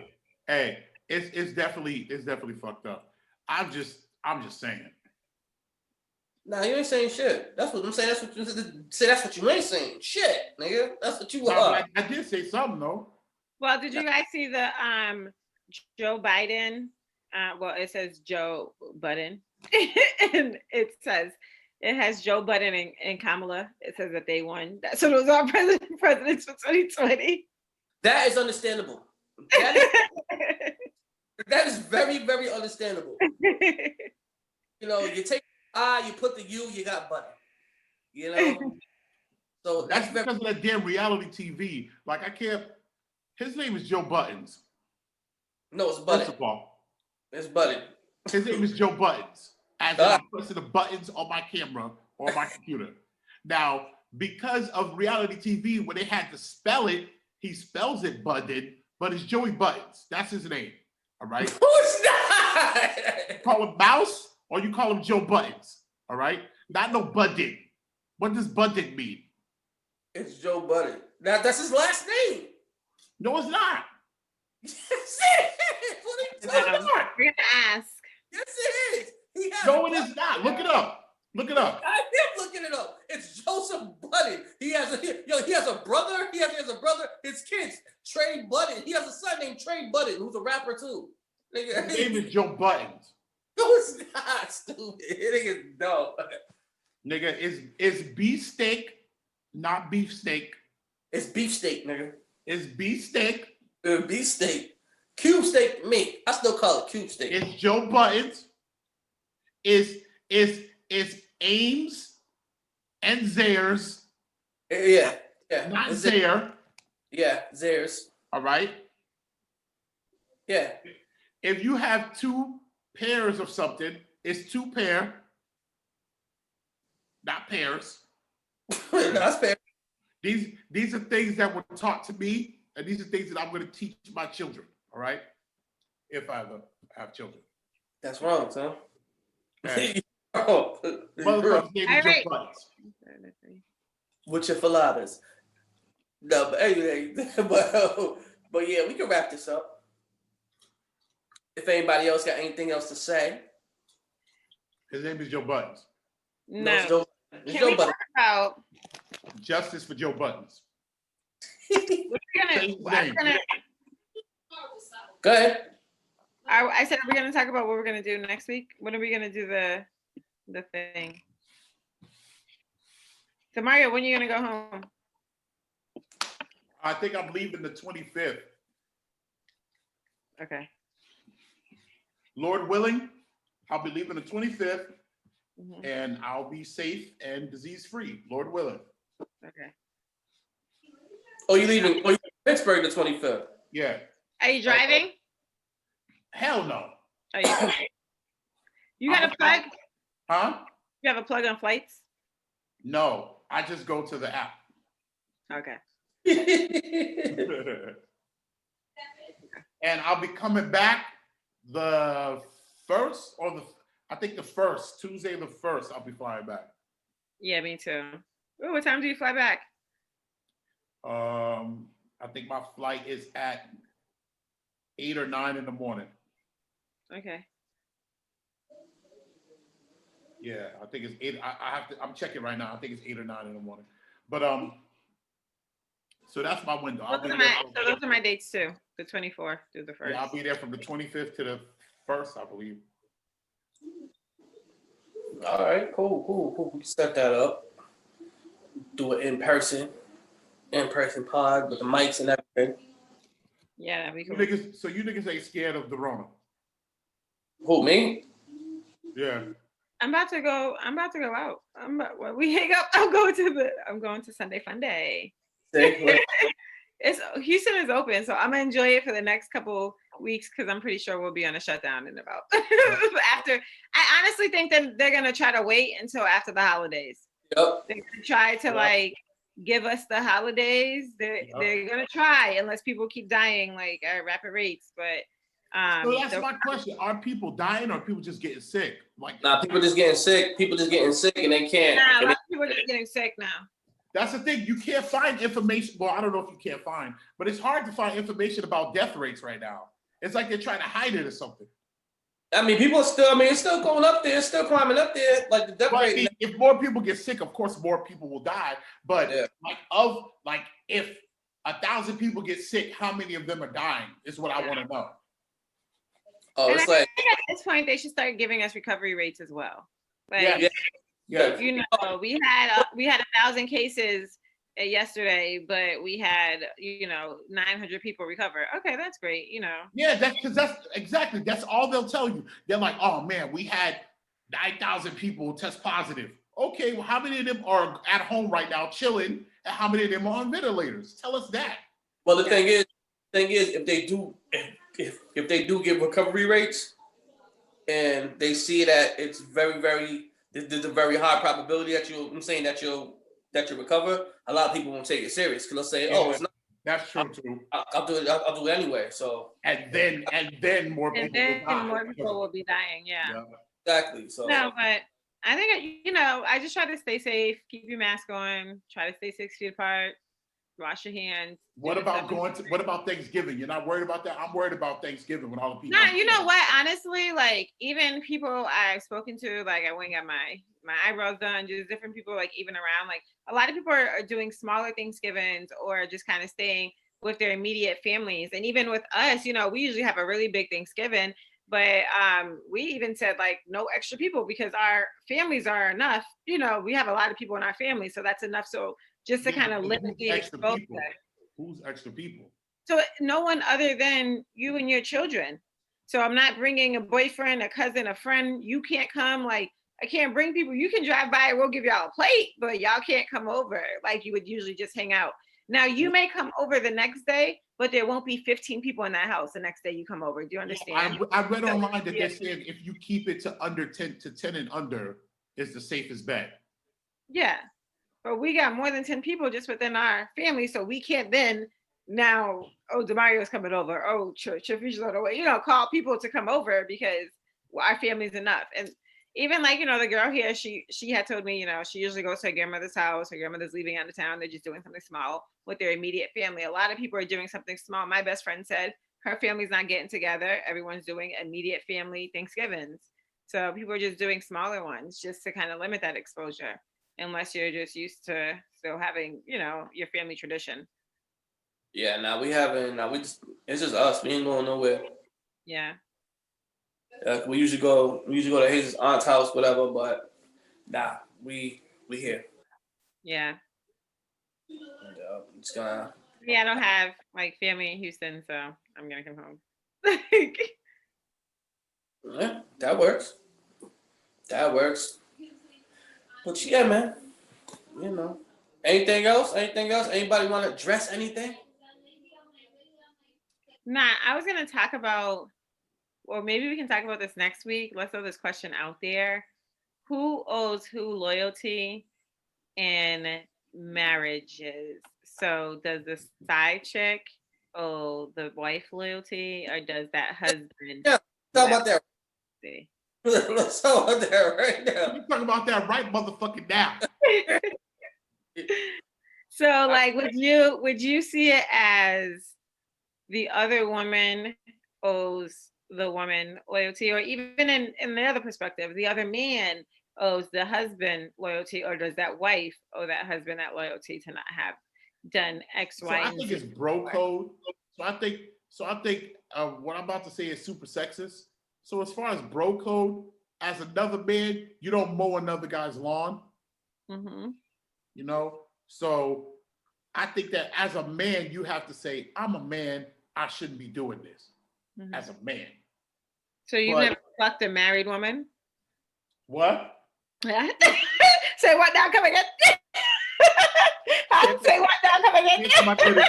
Hey, it's definitely fucked up. I'm just saying. Nah, you ain't saying shit. That's what I'm saying. That's what you ain't saying. Shit, nigga. That's what you are. I did say something though. Well, did you guys see the Joe Biden? Well, it says Joe Budden, and it has Joe Budden and Kamala. It says that they won. So those are presidents for 2020. That is understandable. That is very, very understandable. You know, you take you put the U, you got Budden. You know? So that's because of that damn reality TV. Like, I can't. His name is Joe Buttons. No, it's Budden. First of all, it's Budden. His name is Joe Buttons. As I'm pressing the buttons on my camera or my computer. Now, because of reality TV, when they had to spell it, he spells it Budden, but it's Joey Buttons. That's his name. All right. Who's that? Call him Mouse, or you call him Joe Buttons. All right. Not no Budden. What does Budden mean? It's Joe Budden. That's his last name. No, it's not. Yes, it is. What are you talking about? We're gonna ask. Yes, it is. No, it is not. Look it up. Look it up. I am looking it up. It's Joseph Budden. He has a brother. He has a brother. His kids, Trey Budden. He has a son named Trey Budden, who's a rapper too. His name is Joe Buttons. No, it's not, stupid. It is dumb. Nigga, it's beefsteak, not beefsteak. It's beefsteak, nigga. It's beefsteak. Beefsteak. Cube steak meat. I still call it cube steak. It's Joe Buttons. It's Ames and Zares. Yeah. Not Zaire. Yeah, Zares. All right. Yeah. If you have two pairs of something, it's two pair, not pairs. That's fair. These are things that were taught to me, and these are things that I'm going to teach my children. All right, if I ever have children. That's wrong, son. Right. Motherfucker's name is Joe Buttons. With your faladas. No, but anyway, but yeah, we can wrap this up. If anybody else got anything else to say. His name is Joe Buttons. No. It's Joe Can we talk about Justice for Joe Buttons. I'm gonna, Go ahead. I said we're gonna talk about what we're gonna do next week. When are we gonna do the thing? So Mario, when are you gonna go home? I think I'm leaving the 25th. Okay. Lord willing, I'll be leaving the 25th, Mhm. and I'll be safe and disease free. Lord willing. Okay. Oh, you leaving Pittsburgh the 25th? Yeah. Are you driving? Hell no. Oh, you got a plug? Huh? You have a plug on flights? No, I just go to the app. Okay. And I'll be coming back the first or I think the first, Tuesday the 1st, I'll be flying back. Yeah, me too. Ooh, what time do you fly back? I think my flight is at 8 or 9 in the morning. Okay. Yeah, I think it's 8. I'm checking right now. I think it's 8 or 9 in the morning. But so that's my window. Those are my dates too. The 24th through the 1st. Yeah, I'll be there from the 25th to the 1st, I believe. All right, cool. We can set that up. Do it in person pod with the mics and everything. Yeah, we can. So you niggas ain't scared of the Rona? Who, me? Yeah. I'm about to go out. When we hang up, I'm going to Sunday Fun Day. Houston is open, so I'm gonna enjoy it for the next couple weeks because I'm pretty sure we'll be on a shutdown in about after. I honestly think that they're gonna try to wait until after the holidays. Yep. They're gonna try to like give us the holidays. They're gonna try unless people keep dying like at rapid rates. But so that's my question: are people dying or are people just getting sick? Like, nah, people just getting sick. People just getting sick and they can't. Nah, a lot of people are just getting sick now. That's the thing. You can't find information. Well, I don't know if you can't find, but it's hard to find information about death rates right now. It's like they're trying to hide it or something. I mean, people are still. I mean, it's still going up there. It's still climbing up there. Like the death rate. If more people get sick, of course, more people will die. But if 1,000 people get sick, how many of them are dying? Is what I want to know. Oh, it's like at this point they should start giving us recovery rates as well. Like, yeah. You know, we had 1,000 cases yesterday, but we had 900 people recover. Okay, that's great. Yeah, that's all they'll tell you. They're like, oh man, we had 9,000 people test positive. Okay, well, how many of them are at home right now chilling, and how many of them are on ventilators? Tell us that. Well, the thing is, if they do give recovery rates, and they see that it's there's a very high probability that you'll recover. A lot of people won't take it serious because they'll say, "Oh, it's not." That's true too. I'll do it. I'll do it anyway. So and then more people will be dying. Yeah. Exactly. So no, but I think I just try to stay safe, keep your mask on, try to stay 6 feet apart, wash your hands. What about Thanksgiving? You're not worried about that? I'm worried about Thanksgiving when all the people. No, you know what? Honestly, like even people I've spoken to, like I went and got my eyebrows done, just different people, like even around, like a lot of people are doing smaller Thanksgivings or just kind of staying with their immediate families. And even with us, we usually have a really big Thanksgiving, but we even said like no extra people because our families are enough. We have a lot of people in our family, so that's enough. So just to kind of limit the exposure. Who's extra people? So no one other than you and your children. So I'm not bringing a boyfriend, a cousin, a friend. You can't come. Like I can't bring people. You can drive by. We'll give y'all a plate, but y'all can't come over like you would usually just hang out. Now you may come over the next day, but there won't be 15 people in that house the next day you come over. Do you understand? I read online that they're saying if you keep it to under 10 and under is the safest bet. Yeah. But we got more than 10 people just within our family, so we can't then now, DeMario's coming over. Oh, Chiffi's on the way. Call people to come over because our family's enough. And even like, the girl here, she had told me, she usually goes to her grandmother's house. Her grandmother's leaving out of town. They're just doing something small with their immediate family. A lot of people are doing something small. My best friend said her family's not getting together. Everyone's doing immediate family Thanksgivings. So people are just doing smaller ones just to kind of limit that exposure, unless you're just used to still having, your family tradition. Yeah, it's just us. We ain't going nowhere. Yeah. We usually go to his aunt's house, whatever, but nah, we here. Yeah. It's gonna. Yeah, I don't have like family in Houston, so I'm gonna come home. Yeah, that works. That works. But yeah, man. Anything else? Anybody want to address anything? Nah, I was gonna talk about, or maybe we can talk about this next week. Let's throw this question out there. Who owes who loyalty in marriages? So does the side chick owe the wife loyalty, or does that husband? Yeah, talk about that. Let's talk about that right now. We're talking about that right motherfucking now. So, like, would you see it as the other woman owes the woman loyalty, or even in the other perspective, the other man owes the husband loyalty, or does that wife owe that husband that loyalty to not have done X, Y, I and think Z? it's bro code. So I think what I'm about to say is super sexist. So as far as bro code, as another man, you don't mow another guy's lawn. Mm-hmm. So I think that as a man, you have to say, I'm a man, I shouldn't be doing this as a man. So you've never fucked a married woman? What? Say what now? Come again. Say what now? Come again.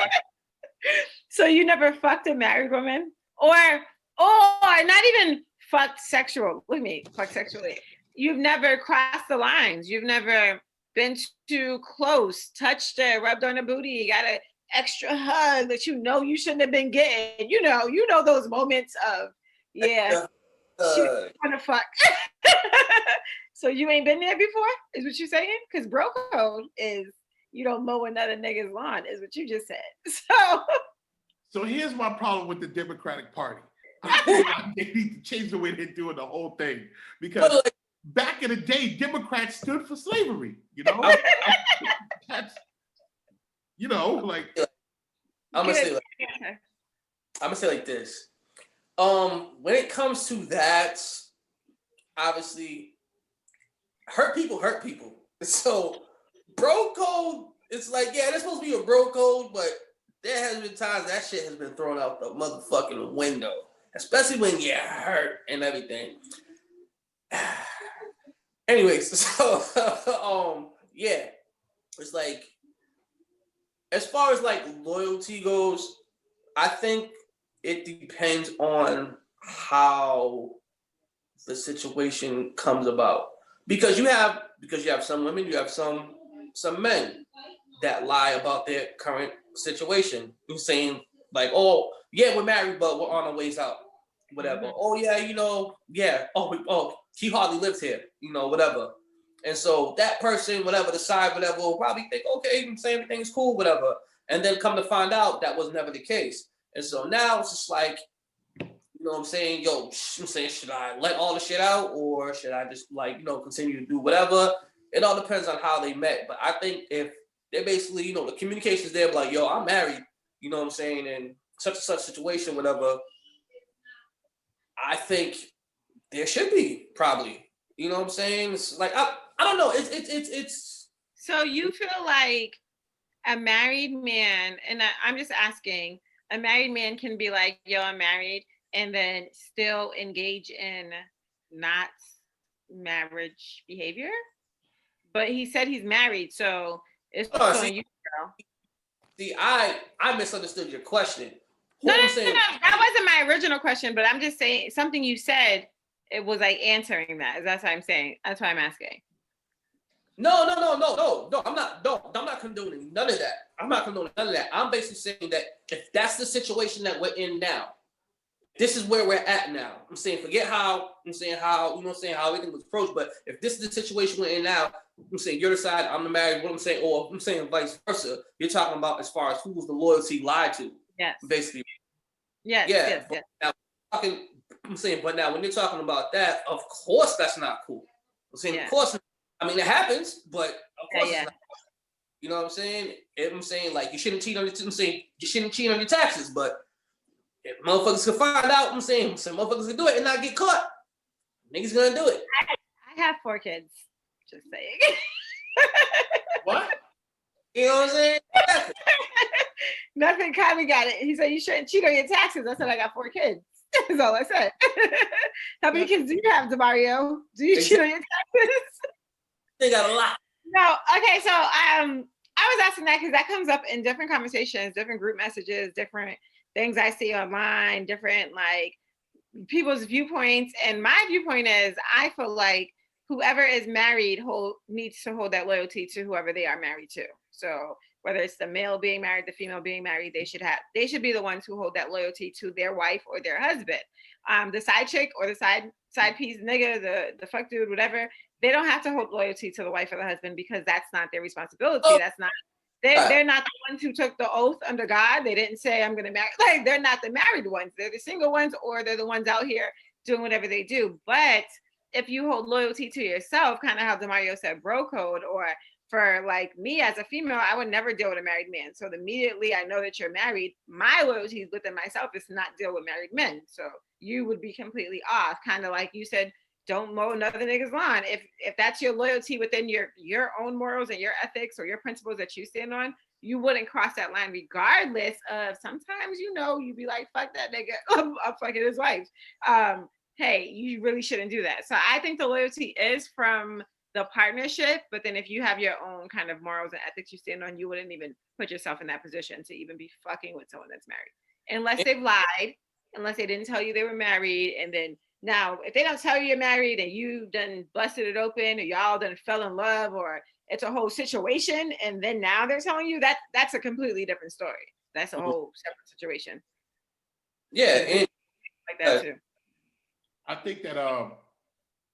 So you never fucked a married woman? Or not even fucked sexual. Look at me, fucked sexually. You've never crossed the lines. You've never been too close, touched her, rubbed on the booty, got an extra hug that you shouldn't have been getting. You know those moments of, yeah, she was trying to fuck. So you ain't been there before, is what you're saying? Because bro code is you don't mow another nigga's lawn, is what you just said. So here's my problem with the Democratic Party. I think they need to change the way they're doing the whole thing, because back in the day, Democrats stood for slavery. That's like. I'm gonna say like this. When it comes to that, obviously, hurt people. So, bro code, it's like, yeah, there's supposed to be a bro code, but there has been times that shit has been thrown out the motherfucking window, especially when you're hurt and everything. Anyways, so yeah, it's like, as far as like loyalty goes, I think it depends on how the situation comes about, because you have some women, you have some men that lie about their current situation. You're saying like, oh yeah, we're married, but we're on our ways out, whatever. Mm-hmm. Oh yeah, yeah. Oh, he hardly lives here, whatever. And so that person, whatever, the side, whatever, will probably think, okay, say everything's cool, whatever. And then come to find out that was never the case. And so now it's just like, what I'm saying? Should I let all the shit out, or should I just continue to do whatever? It all depends on how they met. But I think if they're basically, the communication's there, like, yo, I'm married, what I'm saying, in such and such situation, whatever, I think there should be probably, what I'm saying? It's like, I don't know. It's. So you feel like a married man, and I'm just asking, a married man can be like, yo, I'm married, and then still engage in not marriage behavior? But he said he's married, so it's on you, girl. See, I misunderstood your question. No, that wasn't my original question, but I'm just saying something you said. It was like answering that. That's what I'm saying. That's why I'm asking. No. I'm not condoning none of that. I'm not condoning none of that. I'm basically saying that if that's the situation that we're in now, this is where we're at now. I'm saying, forget how, I'm saying how, how everything was approached, but if this is the situation we're in now, I'm saying you're the side, I'm the married, what I'm saying, or I'm saying vice versa, you're talking about as far as who was the loyalty lied to. Yes. Basically. Yes, yeah, yes, yes. Now, I'm saying, but now when you're talking about that, of course that's not cool. I'm saying, of course, I mean, it happens, but of course it's not. You know what I'm saying? I'm saying, like, you shouldn't cheat on your, I'm saying, you shouldn't cheat on your taxes, but if motherfuckers can find out, I'm saying, some motherfuckers can do it and not get caught. Niggas gonna do it. I have 4 kids. Just saying. What? You know what I'm saying? Nothing. Kylie got it. He said you shouldn't cheat on your taxes. I said I got 4 kids. That's all I said. How many kids do you have, DeMario? Do you cheat on your taxes? They got a lot. No. Okay. So I was asking that because that comes up in different conversations, different group messages, different things I see online, different like people's viewpoints. And my viewpoint is I feel like whoever is married needs to hold that loyalty to whoever they are married to. So whether it's the male being married, the female being married, they should be the ones who hold that loyalty to their wife or their husband. The side chick or the side piece nigga, the fuck dude, whatever, they don't have to hold loyalty to the wife or the husband because that's not their responsibility. That's not, they're not the ones who took the oath under God. They didn't say, I'm going to marry, like, they're not the married ones. They're the single ones, or they're the ones out here doing whatever they do. But if you hold loyalty to yourself, kind of how DeMario said, bro code, or for like me as a female, I would never deal with a married man. So immediately I know that you're married. My loyalty within myself is to not deal with married men. So you would be completely off. Kind of like you said, don't mow another nigga's lawn. If that's your loyalty within your own morals and your ethics or your principles that you stand on, you wouldn't cross that line regardless of sometimes, you'd be like, fuck that nigga, I'm fucking his wife. Hey, you really shouldn't do that. So I think the loyalty is from the partnership, but then if you have your own kind of morals and ethics you stand on, you wouldn't even put yourself in that position to even be fucking with someone that's married. Unless they've lied, unless they didn't tell you they were married. And then now, if they don't tell you you're married and you done busted it open or y'all done fell in love or it's a whole situation, and then now they're telling you that's a completely different story. That's a whole separate situation. Yeah. And like that too. I think that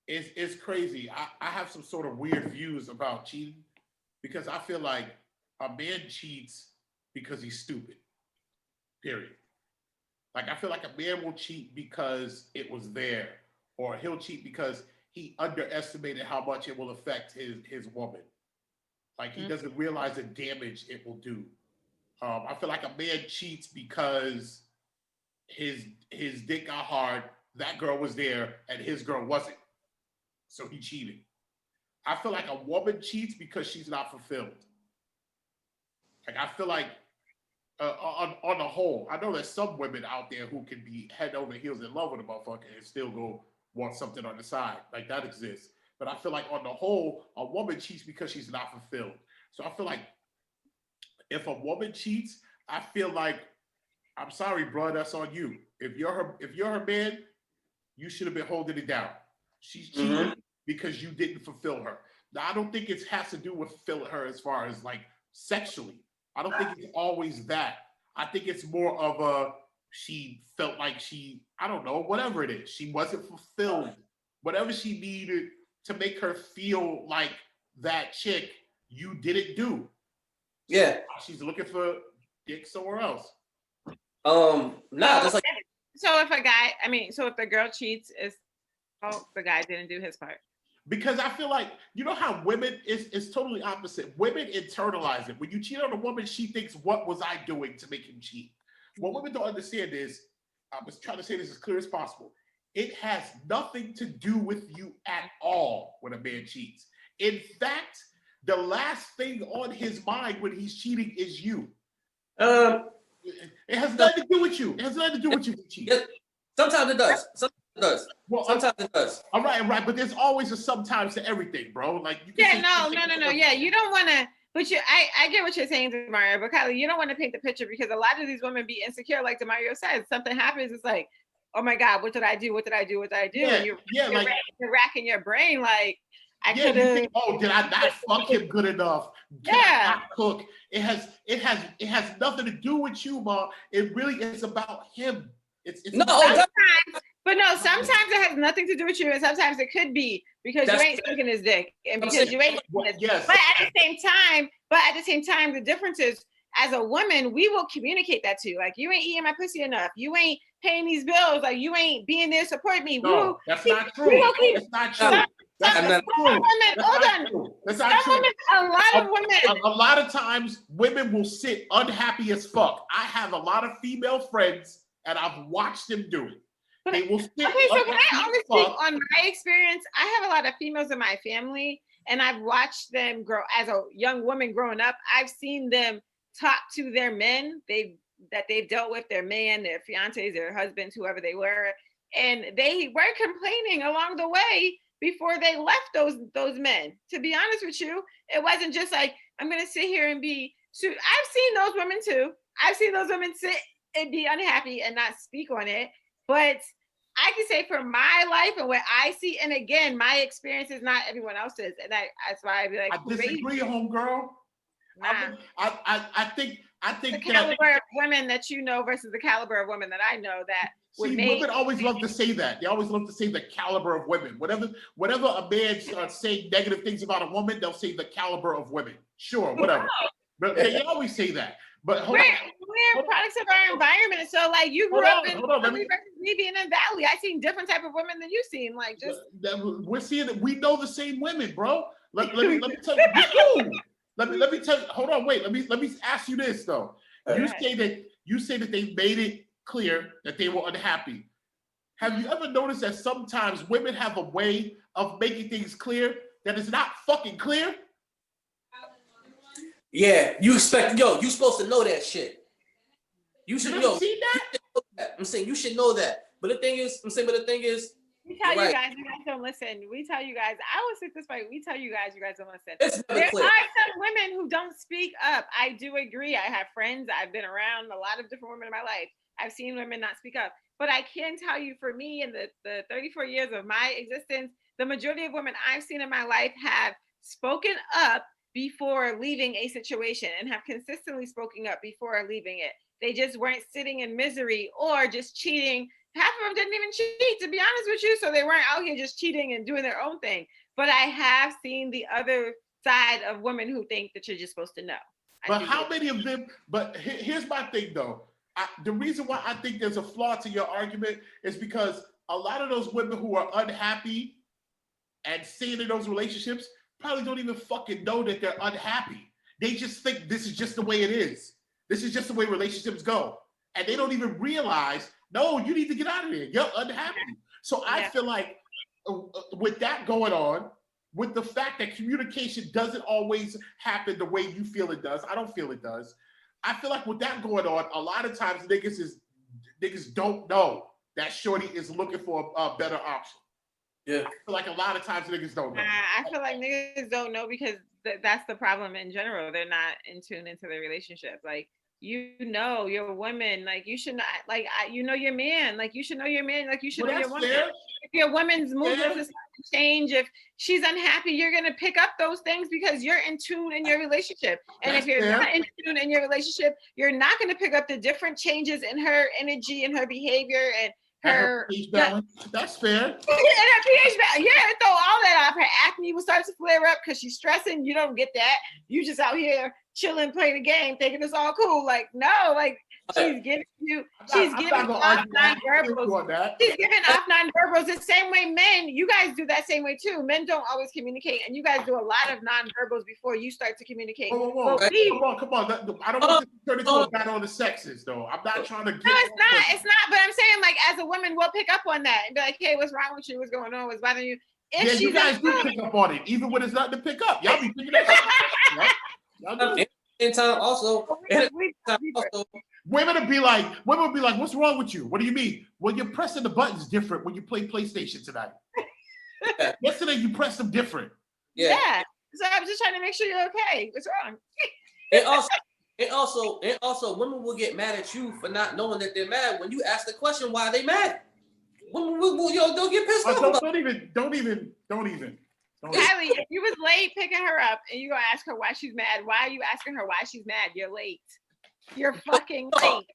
it's crazy. I have some sort of weird views about cheating because I feel like a man cheats because he's stupid. Period. Like I feel like a man will cheat because it was there, or he'll cheat because he underestimated how much it will affect his woman. Like he doesn't realize the damage it will do. I feel like a man cheats because his dick got hard, that girl was there, and his girl wasn't. So he cheated. I feel like a woman cheats because she's not fulfilled. Like I feel like on the whole, I know there's some women out there who can be head over heels in love with a motherfucker and still go want something on the side. Like that exists. But I feel like on the whole, a woman cheats because she's not fulfilled. So I feel like if a woman cheats, I feel like, I'm sorry, bro, that's on you. If you're her man, you should have been holding it down. She's cheating because you didn't fulfill her. Now, I don't think it has to do with fulfilling her as far as like sexually. I don't think it's always that. I think it's more of she felt like I don't know, whatever it is. She wasn't fulfilled. Whatever she needed to make her feel like that chick, you didn't do. Yeah. She's looking for dick somewhere else. Just like. So if the girl cheats, the guy didn't do his part. Because I feel like, you know how women is totally opposite. Women internalize it. When you cheat on a woman, she thinks, what was I doing to make him cheat? What women don't understand is, I was trying to say this as clear as possible. It has nothing to do with you at all when a man cheats. In fact, the last thing on his mind when he's cheating is you. It has nothing to do with you. It has nothing to do with you cheating. Sometimes it does. Sometimes it does. Well, sometimes it does. All right. But there's always a sometimes to everything, bro. Like you can no. Yeah, you don't want to. But I get what you're saying, DeMario. But Kylie, you don't want to paint the picture because a lot of these women be insecure. Like DeMario said, something happens. It's like, oh my God, what did I do? What did I do? What did I do? Yeah, and you're racking your brain like. I could have. Oh, did I not fuck him good enough? Did I not cook? It has nothing to do with you, Mom. It really is about him. It's No, sometimes, but no, sometimes it has nothing to do with you, and sometimes it could be because you ain't sucking his dick, and because you ain't. Yes. But at the same time, the difference is, as a woman, we will communicate that to you. Like, you ain't eating my pussy enough. You ain't paying these bills. Like, you ain't being there to support me. No, that's not true. That's not true. That's not true. That's not true. A lot of women. A lot of times, women will sit unhappy as fuck. I have a lot of female friends, and I've watched them do it. They will sit. Okay, so can I only speak on my experience? I have a lot of females in my family, and I've watched them grow. As a young woman growing up, I've seen them talk to their men that they've dealt with, their man, their fiancés, their husbands, whoever they were, and they were complaining along the way before they left those men. To be honest with you, it wasn't just like, I'm gonna sit here and be. I've seen those women too. I've seen those women sit and be unhappy and not speak on it. But I can say for my life and what I see, and again, my experience is not everyone else's, and that's why I be like, I disagree, homegirl. Nah. I think the caliber of women that you know versus the caliber of women that I know that would make. Women always love to say that. They always love to say the caliber of women. Whenever a man starts saying negative things about a woman, they'll say the caliber of women. Sure, whatever. But they always say that. But we're products of our environment. So like you grew up in Philly versus me being in Valley. I seen different type of women than you seen. Like just we're seeing it. We know the same women, bro. Let me tell you. Let me tell you. Hold on, wait. Let me ask you this though. You say that they made it clear that they were unhappy. Have you ever noticed that sometimes women have a way of making things clear that is not fucking clear? Yeah, you supposed to know that shit. You should know. See that? I'm saying you should know that. But the thing is, we tell you guys don't listen. We tell you guys, I will sit this way. We tell you guys don't listen. There are some women who don't speak up. I do agree. I have friends. I've been around a lot of different women in my life. I've seen women not speak up. But I can tell you, for me, in the 34 years of my existence, the majority of women I've seen in my life have spoken up before leaving a situation and have consistently spoken up before leaving it. They just weren't sitting in misery or just cheating. Half of them didn't even cheat, to be honest with you. So they weren't out here just cheating and doing their own thing. But I have seen the other side of women who think that you're just supposed to know. But how many of them? But here's my thing, though. The reason why I think there's a flaw to your argument is because a lot of those women who are unhappy and staying in those relationships probably don't even fucking know that they're unhappy. They just think this is just the way it is. This is just the way relationships go. And they don't even realize, no, you need to get out of there. You're unhappy. So I feel like with that going on, with the fact that communication doesn't always happen the way you feel it does, I don't feel it does. I feel like with that going on, a lot of times niggas don't know that shorty is looking for a better option. Yeah. I feel like a lot of times niggas don't know. I feel like niggas don't know because that's the problem in general. They're not in tune into their relationship. Like, you know your woman, like you should not, like you know your man, like you should know your man, like you should know your woman. Fair. If your woman's movement is to change, if she's unhappy, you're gonna pick up those things because you're in tune in your relationship. And if you're not in tune in your relationship, you're not gonna pick up the different changes in her energy and her behavior and her pH balance. That's fair. And her pH balance. Yeah, throw all that off. Her acne will start to flare up because she's stressing. You don't get that. You just out here chilling, playing the game, thinking it's all cool. Like, no, like she's giving off nonverbals. She's giving off nonverbals the same way men. You guys do that same way too. Men don't always communicate, and you guys do a lot of nonverbals before you start to communicate. Come on. I don't want this to turn into a battle of the sexes, though. I'm not trying to get. No, it's not. But I'm saying, like, as a woman, we'll pick up on that and be like, "Hey, what's wrong with you? What's going on? What's bothering you?" If you guys do pick up on it, even when it's nothing to pick up. Y'all be picking that shit up. In time, also, women will be like, "What's wrong with you? What do you mean?" Well, you're pressing the buttons different when you play PlayStation tonight. Yesterday, you pressed them different. Yeah. So I'm just trying to make sure you're okay. What's wrong? And also, women will get mad at you for not knowing that they're mad when you ask the question why they mad. Women will get pissed off. Don't even. Kylie, if you was late picking her up and you gonna ask her why she's mad, why are you asking her why she's mad? You're late. You're fucking late.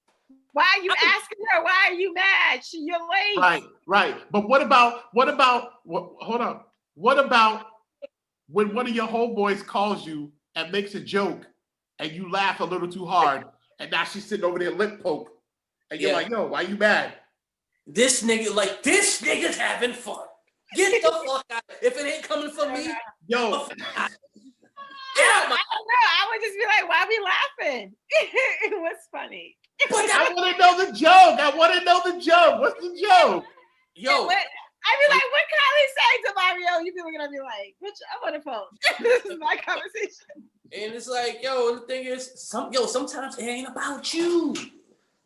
Why are you asking her? Why are you mad? You're late. Right. But what about, hold up. What about when one of your homeboys calls you and makes a joke and you laugh a little too hard and now she's sitting over there lip poke and you're like, yo, why you mad? This nigga's having fun. Get the fuck out. If it ain't coming from me, yo. I don't know. I would just be like, why are we laughing? It was funny. I want to know the joke. What's the joke? Yo. I'd be like, what Kylie saying to Mario? You'd be looking at me like, bitch, I'm on the phone. This is my conversation. And it's like, yo, the thing is, sometimes it ain't about you.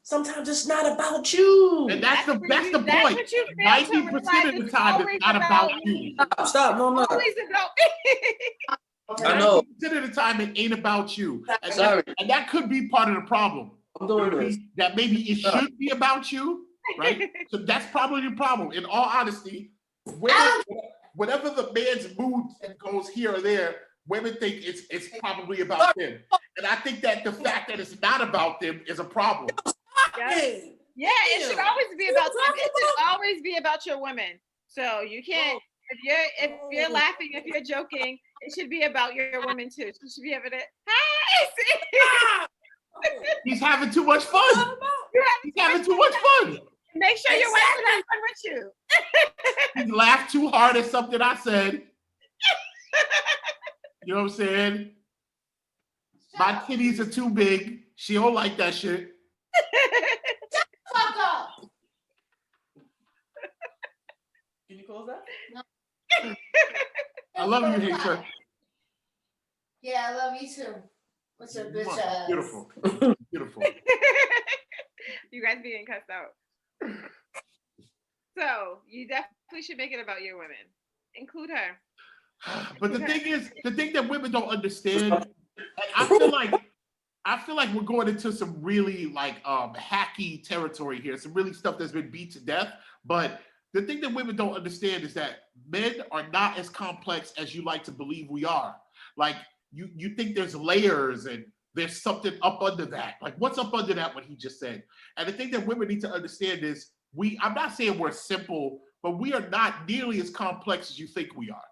Sometimes it's not about you. And that's the point. 90% of the time, it's not about you. Stop. No, no. Always about me. I know. 90% of the time, it ain't about you. Sorry. And that could be part of the problem. I'm doing this. That maybe it should be about you, right? So that's probably the problem. In all honesty, whenever the man's mood goes here or there, women think it's probably about them. And I think that the fact that it's not about them is a problem. Yeah, it should always be about them. It should always be about your women. So you can't, if you're laughing, if you're joking, it should be about your women too. You should be able to, hey! He's having too much fun. He's having too much fun. Make sure your wife is having fun with you. He laughed too hard at something I said. You know what I'm saying? My titties are too big. She don't like that shit. Shut the fuck up. Can you close that? No. I love you, Hater. Yeah, I love you too. What's your bitch ass? Beautiful. Beautiful. You guys being cussed out. So you definitely should make it about your women. Include her. But the thing that women don't understand, and I feel like we're going into some really like hacky territory here, some really stuff that's been beat to death. But the thing that women don't understand is that men are not as complex as you like to believe we are. Like you think there's layers and there's something up under that. Like what's up under that, what he just said? And the thing that women need to understand is I'm not saying we're simple, but we are not nearly as complex as you think we are.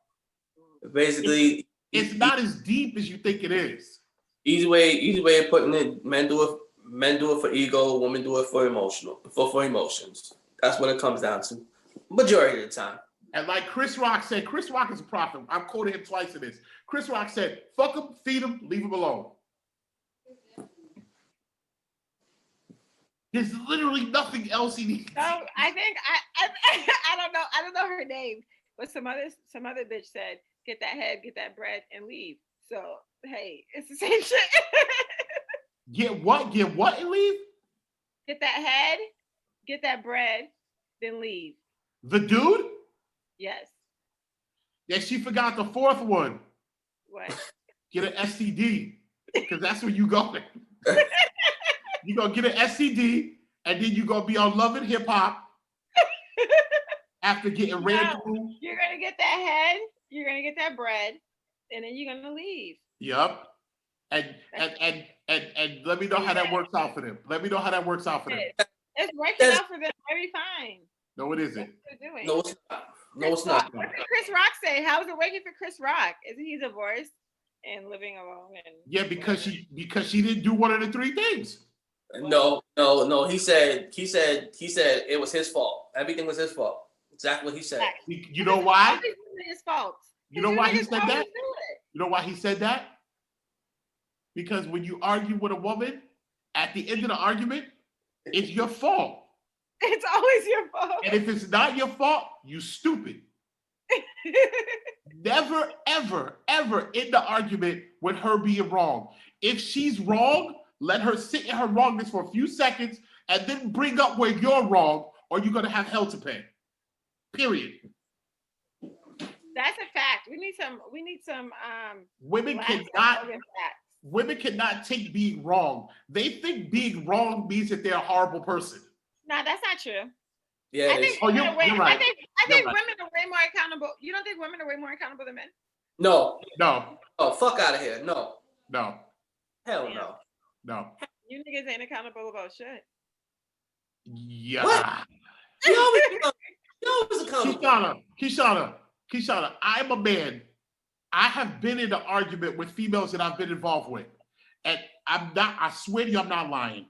Basically, it's not as deep as you think it is. Easy way of putting it: men do it for ego, women do it for emotions. That's what it comes down to, majority of the time. And like Chris Rock said, Chris Rock is a prophet. I've quoted him twice in this. Chris Rock said, "Fuck him, feed him, leave him alone." There's literally nothing else he needs. So I think I don't know her name, but some other bitch said, "Get that head, get that bread, and leave." So hey, it's the same shit. Get what? Get what and leave? Get that head, get that bread, then leave. The dude? Yes. Yeah, she forgot the fourth one. What? Get an STD, because that's where you going. You gonna get an STD, and then you gonna be on Love and Hip Hop after getting ran through. You're gonna get that head, you're gonna get that bread, and then you're gonna leave. Yep. And let me know how that works out for them. Let me know how that works out for them. It's working out for them very fine. No, it isn't. No, it's not. No, it's not. What did Chris Rock say? How is it working for Chris Rock? Isn't he divorced and living alone? And yeah, because she didn't do one of the three things. No. He said it was his fault. Everything was his fault. Exactly what he said. You know why? It's his fault. You know why he said that? You know why he said that? Because when you argue with a woman, at the end of the argument, it's your fault. It's always your fault. And if it's not your fault, you stupid. Never, ever, ever end the argument with her being wrong. If she's wrong, let her sit in her wrongness for a few seconds and then bring up where you're wrong, or you're gonna have hell to pay. Period. That's a fact. We need some women cannot take being wrong. They think being wrong means that they're a horrible person. No, that's not true. Yeah, I think you're right. I think women are way more accountable. You don't think women are way more accountable than men? No. Oh, fuck out of here. No. No. Hell no. No. You niggas ain't accountable about shit. Yeah. What? You always accountable. Kishana, I'm a man. I have been in an argument with females that I've been involved with. And I swear to you, I'm not lying.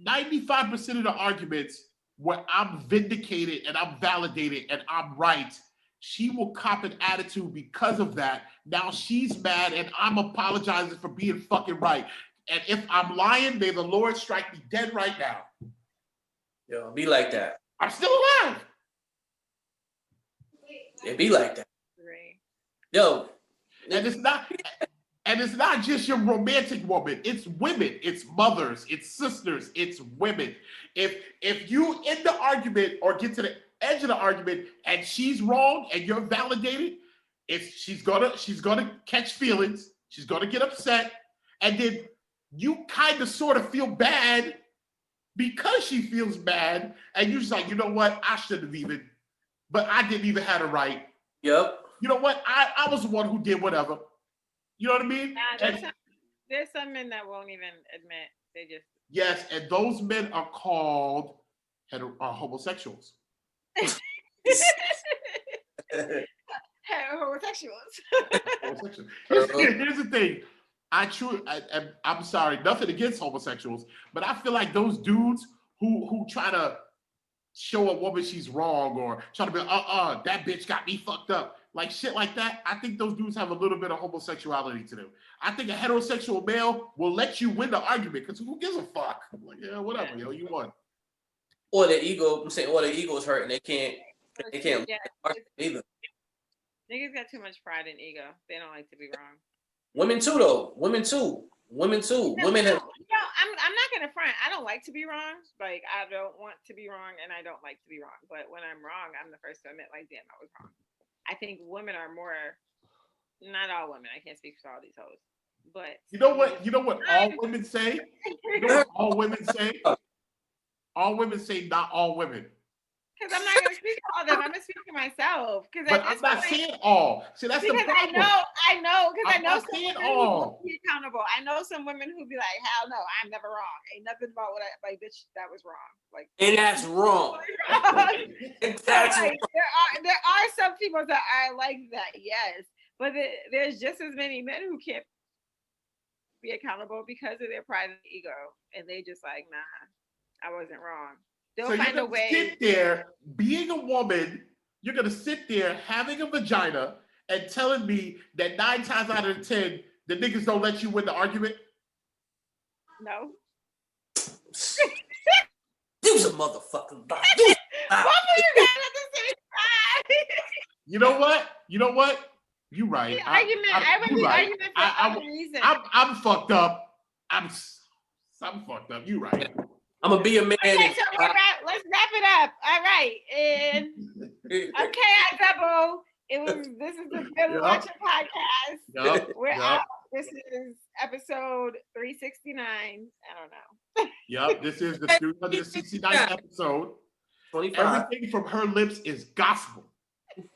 95% of the arguments where I'm vindicated and I'm validated and I'm right, she will cop an attitude because of that. Now she's mad and I'm apologizing for being fucking right. And if I'm lying, may the Lord strike me dead right now. Yo, be like that. I'm still alive. It be like that. Yo. And it's not just your romantic woman. It's women. It's mothers. It's sisters. It's women. If you end the argument or get to the edge of the argument and she's wrong and you're validated, she's gonna catch feelings. She's gonna get upset, and then you kind of sort of feel bad because she feels bad, and you're just like, you know what? I shouldn't have even, but I didn't even have it right. Yep. You know what? I was the one who did whatever. You know what I mean? There's some men that won't even admit they just. Yes, and those men are called homosexuals. Homosexuals. Here's the thing. I'm sorry, nothing against homosexuals, but I feel like those dudes who try to show a woman she's wrong or try to be that bitch got me fucked up, like shit like that. I think those dudes have a little bit of homosexuality to them. I think a heterosexual male will let you win the argument because who gives a fuck? Like, yeah, whatever, yo, you won. Or their ego, I'm saying, or their ego is hurt and they can't either. Niggas got too much pride and ego. They don't like to be wrong. Women too, though. Women too. Women have. I'm not gonna front. I don't like to be wrong. Like, I don't want to be wrong, and I don't like to be wrong. But when I'm wrong, I'm the first to admit, like, damn, I was wrong. I think women are more. Not all women. I can't speak for all these hoes. But you know what all women say? You know what all women say? All women say not all women. Because I'm not gonna speak for all of them. I'm gonna speak for myself. But I'm not saying all. See, that's the problem. I know. Because I know some women all. who be accountable. I know some women who be like, hell no, I'm never wrong. Ain't nothing about what I like. Bitch, that was wrong. Like, and that's wrong. And that's like, wrong. There are some people that are like that, yes. But there's just as many men who can't be accountable because of their pride and ego, and they just like, nah, I wasn't wrong. They'll so find you're a way. Sit there, being a woman, you're gonna sit there having a vagina and telling me that 9 times out of 10, the niggas don't let you win the argument? No. You's a motherfucking bot. You know what? You right. I'm fucked up. I'm fucked up. You right. I'm gonna be a man. Okay, so let's wrap it up. All right, and okay, I double. This is the BarelyWatching Podcast. Yep, We're out. This is episode 369. I don't know. Yep, this is the 369th episode. 25. Everything from her lips is gospel.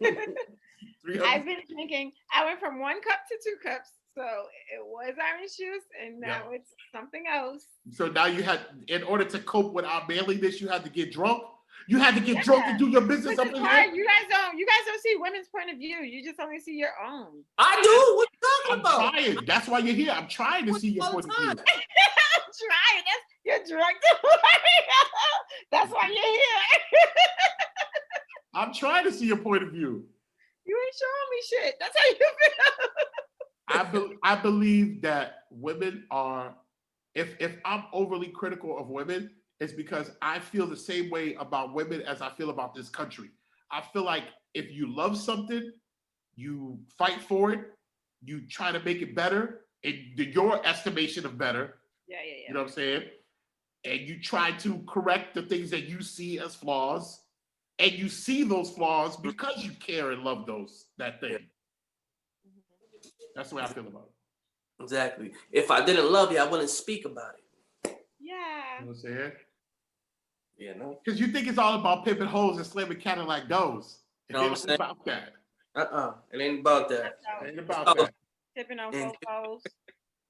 I've been drinking. I went from 1 cup to 2 cups. So it was orange juice, and now it's something else. So now you had, in order to cope with our manliness, you had to get drunk. You had to get drunk to do your business up in here. You guys don't see women's point of view. You just only see your own. I do. What you talking about? I'm trying. That's why you're here. I'm trying to see your point of view. I'm trying. You're drunk. That's why you're here. I'm trying to see your point of view. You ain't showing me shit. That's how you feel. I believe that women are, if I'm overly critical of women, it's because I feel the same way about women as I feel about this country. I feel like if you love something, you fight for it, you try to make it better, in your estimation of better. Yeah. You know what I'm saying? And you try to correct the things that you see as flaws, and you see those flaws because you care and love that thing. That's the way I feel about it. Exactly. If I didn't love you, I wouldn't speak about it. Yeah. You know what I'm saying? Yeah, no. Because you think it's all about pimping hoes and slamming Cadillac doors. You know what I'm saying? About that. It ain't about that. It ain't about that. Tipping on hoes.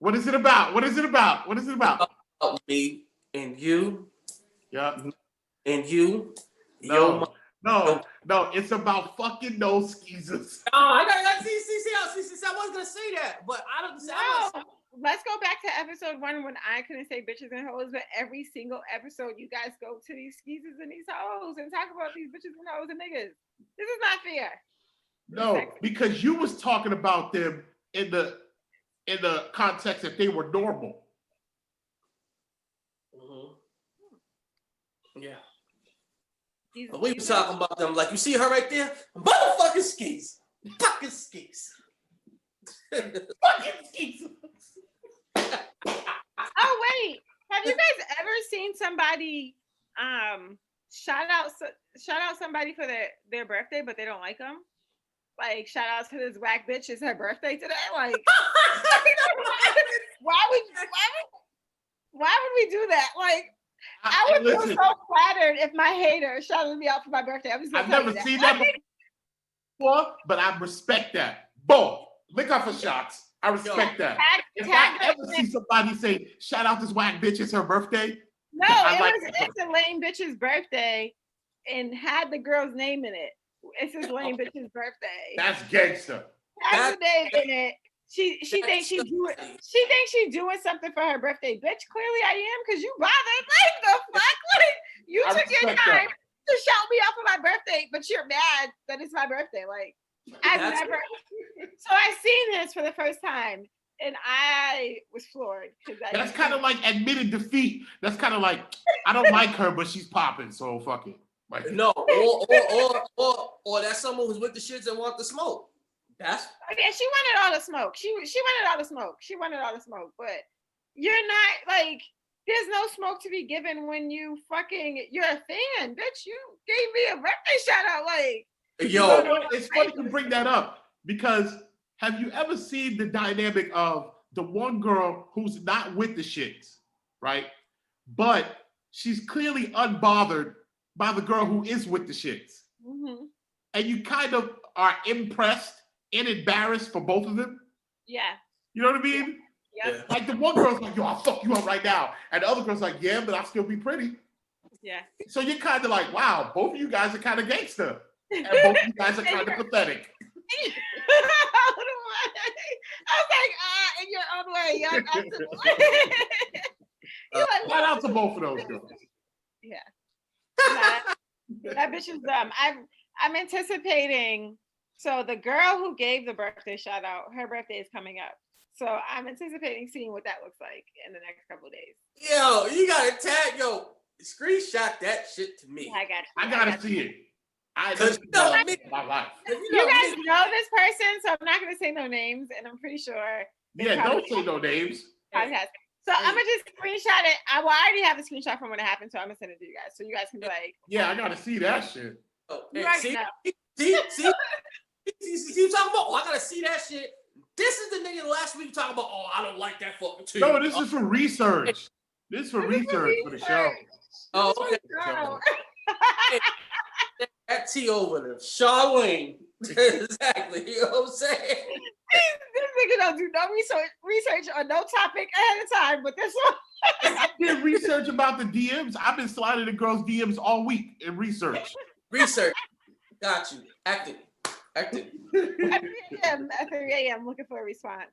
What is it about? What is it about? What is it about? About me and you Yeah. And you, No, it's about fucking those skeezers. Oh, I was gonna say that, but I don't. No, let's go back to episode 1 when I couldn't say bitches and hoes, but every single episode you guys go to these skeezers and these hoes and talk about these bitches and hoes and niggas. This is not fair. No, because you was talking about them in the context that they were normal. Yeah. But we were talking about them like, you see her right there? Motherfucking skis. Fucking skis. Fucking skis. Oh, wait. Have you guys ever seen somebody shout out somebody for their birthday, but they don't like them? Like, shout out to this whack bitch, it's her birthday today. Like, why would we do that? Like, I would feel so flattered if my hater shouted me out for my birthday. I've never seen that before, but I respect that. Boom. Lick off her shots. I respect that. If I ever see somebody say, shout out this whack bitch, it's her birthday. No, it's a lame bitch's birthday and had the girl's name in it. It's his lame bitch's birthday. That's gangster. Has the name in it. She thinks she's doing something for her birthday. Bitch, clearly I am, because you bothered. Like, the fuck? Like, you took your time to shout me out for my birthday, but you're mad that it's my birthday. Like, I've never. So I seen this for the first time, and I was floored. That's kind of like admitted defeat. That's kind of like, I don't like her, but she's popping, so fuck it. Like, no, or that's someone who's with the shits and want the smoke. That's yeah. She wanted all the smoke. She wanted all the smoke. She wanted all the smoke. But you're not like. There's no smoke to be given when you're a fan, bitch. You gave me a birthday shout out, like. Yo, it's funny you bring that up because have you ever seen the dynamic of the one girl who's not with the shits, right? But she's clearly unbothered by the girl who is with the shits. Mm-hmm. And you kind of are impressed and embarrassed for both of them. Yeah. You know what I mean? Yeah. Like the one girl's like, yo, I'll fuck you up right now. And the other girl's like, yeah, but I'll still be pretty. Yeah. So you're kind of like, wow, both of you guys are kind of gangster. And both of you guys are kind of pathetic. I was like, in your own way. Shout out to both of those girls. Yeah. That bitch is dumb. I'm anticipating. So the girl who gave the birthday shout out, her birthday is coming up. So I'm anticipating seeing what that looks like in the next couple of days. Yo, you gotta tag, screenshot that shit to me. I got you. I gotta see it. My life. You guys know this person, so I'm not gonna say no names, and I'm pretty sure. Yeah, don't say no names. Podcast. So I'm gonna just screenshot it. I already have a screenshot from when it happened, so I'm gonna send it to you guys, so you guys can be like. Yeah, I gotta see that shit. See, you talking about? Oh, I gotta see that shit. This is the nigga last week talking about. Oh, I don't like that fucking too. No, this is for research. This is for research for the show. Oh, okay. That T over there, Charlene. Exactly. You know what I'm saying? This nigga don't do no research on no topic ahead of time, but this one. I did research about the DMs. I've been sliding the girls' DMs all week in research. Research. Got you. Acting. At 3 a.m. looking for a response.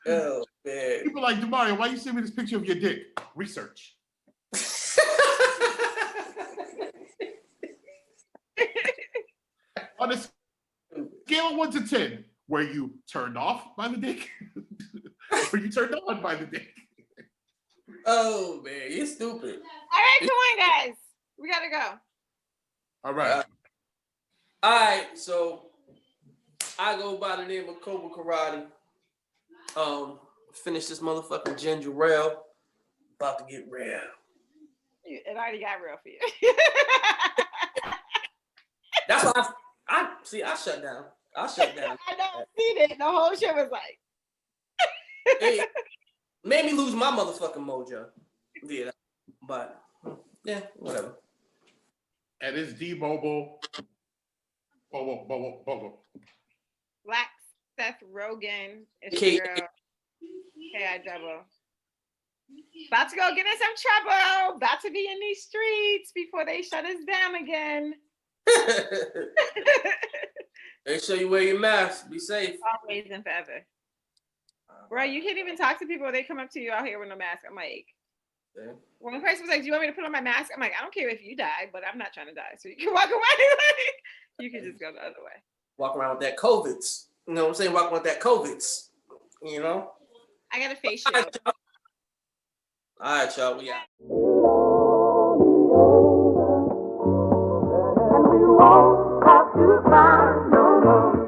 Oh, man. People like, Demario, why you send me this picture of your dick? Research. On a scale of 1 to 10, were you turned off by the dick? Were you turned on by the dick? Oh, man, you're stupid. All right, come on, guys. We gotta go. All right. All right, so I go by the name of Cobra Karate. Finish this motherfucking ginger ale. About to get real. It already got real for you. That's why I shut down. I shut down. I know, I seen it. The whole shit was like. It made me lose my motherfucking mojo. Yeah, but yeah, whatever. And it's D-Mobile. Black Seth Rogen is the girl. K-I double. About to go get in some trouble. About to be in these streets before they shut us down again. Make sure you wear your mask. Be safe. Always and forever. Bro, you can't even talk to people when they come up to you out here with no mask. I'm like, when the person was like, do you want me to put on my mask? I'm like, I don't care if you die, but I'm not trying to die. So you can walk away. Like, you can just go the other way. Walk around with that COVIDs. You know what I'm saying? Walk with that COVIDs. You know? I got a face shield. All right, y'all. We out. And we won't have to cry no more.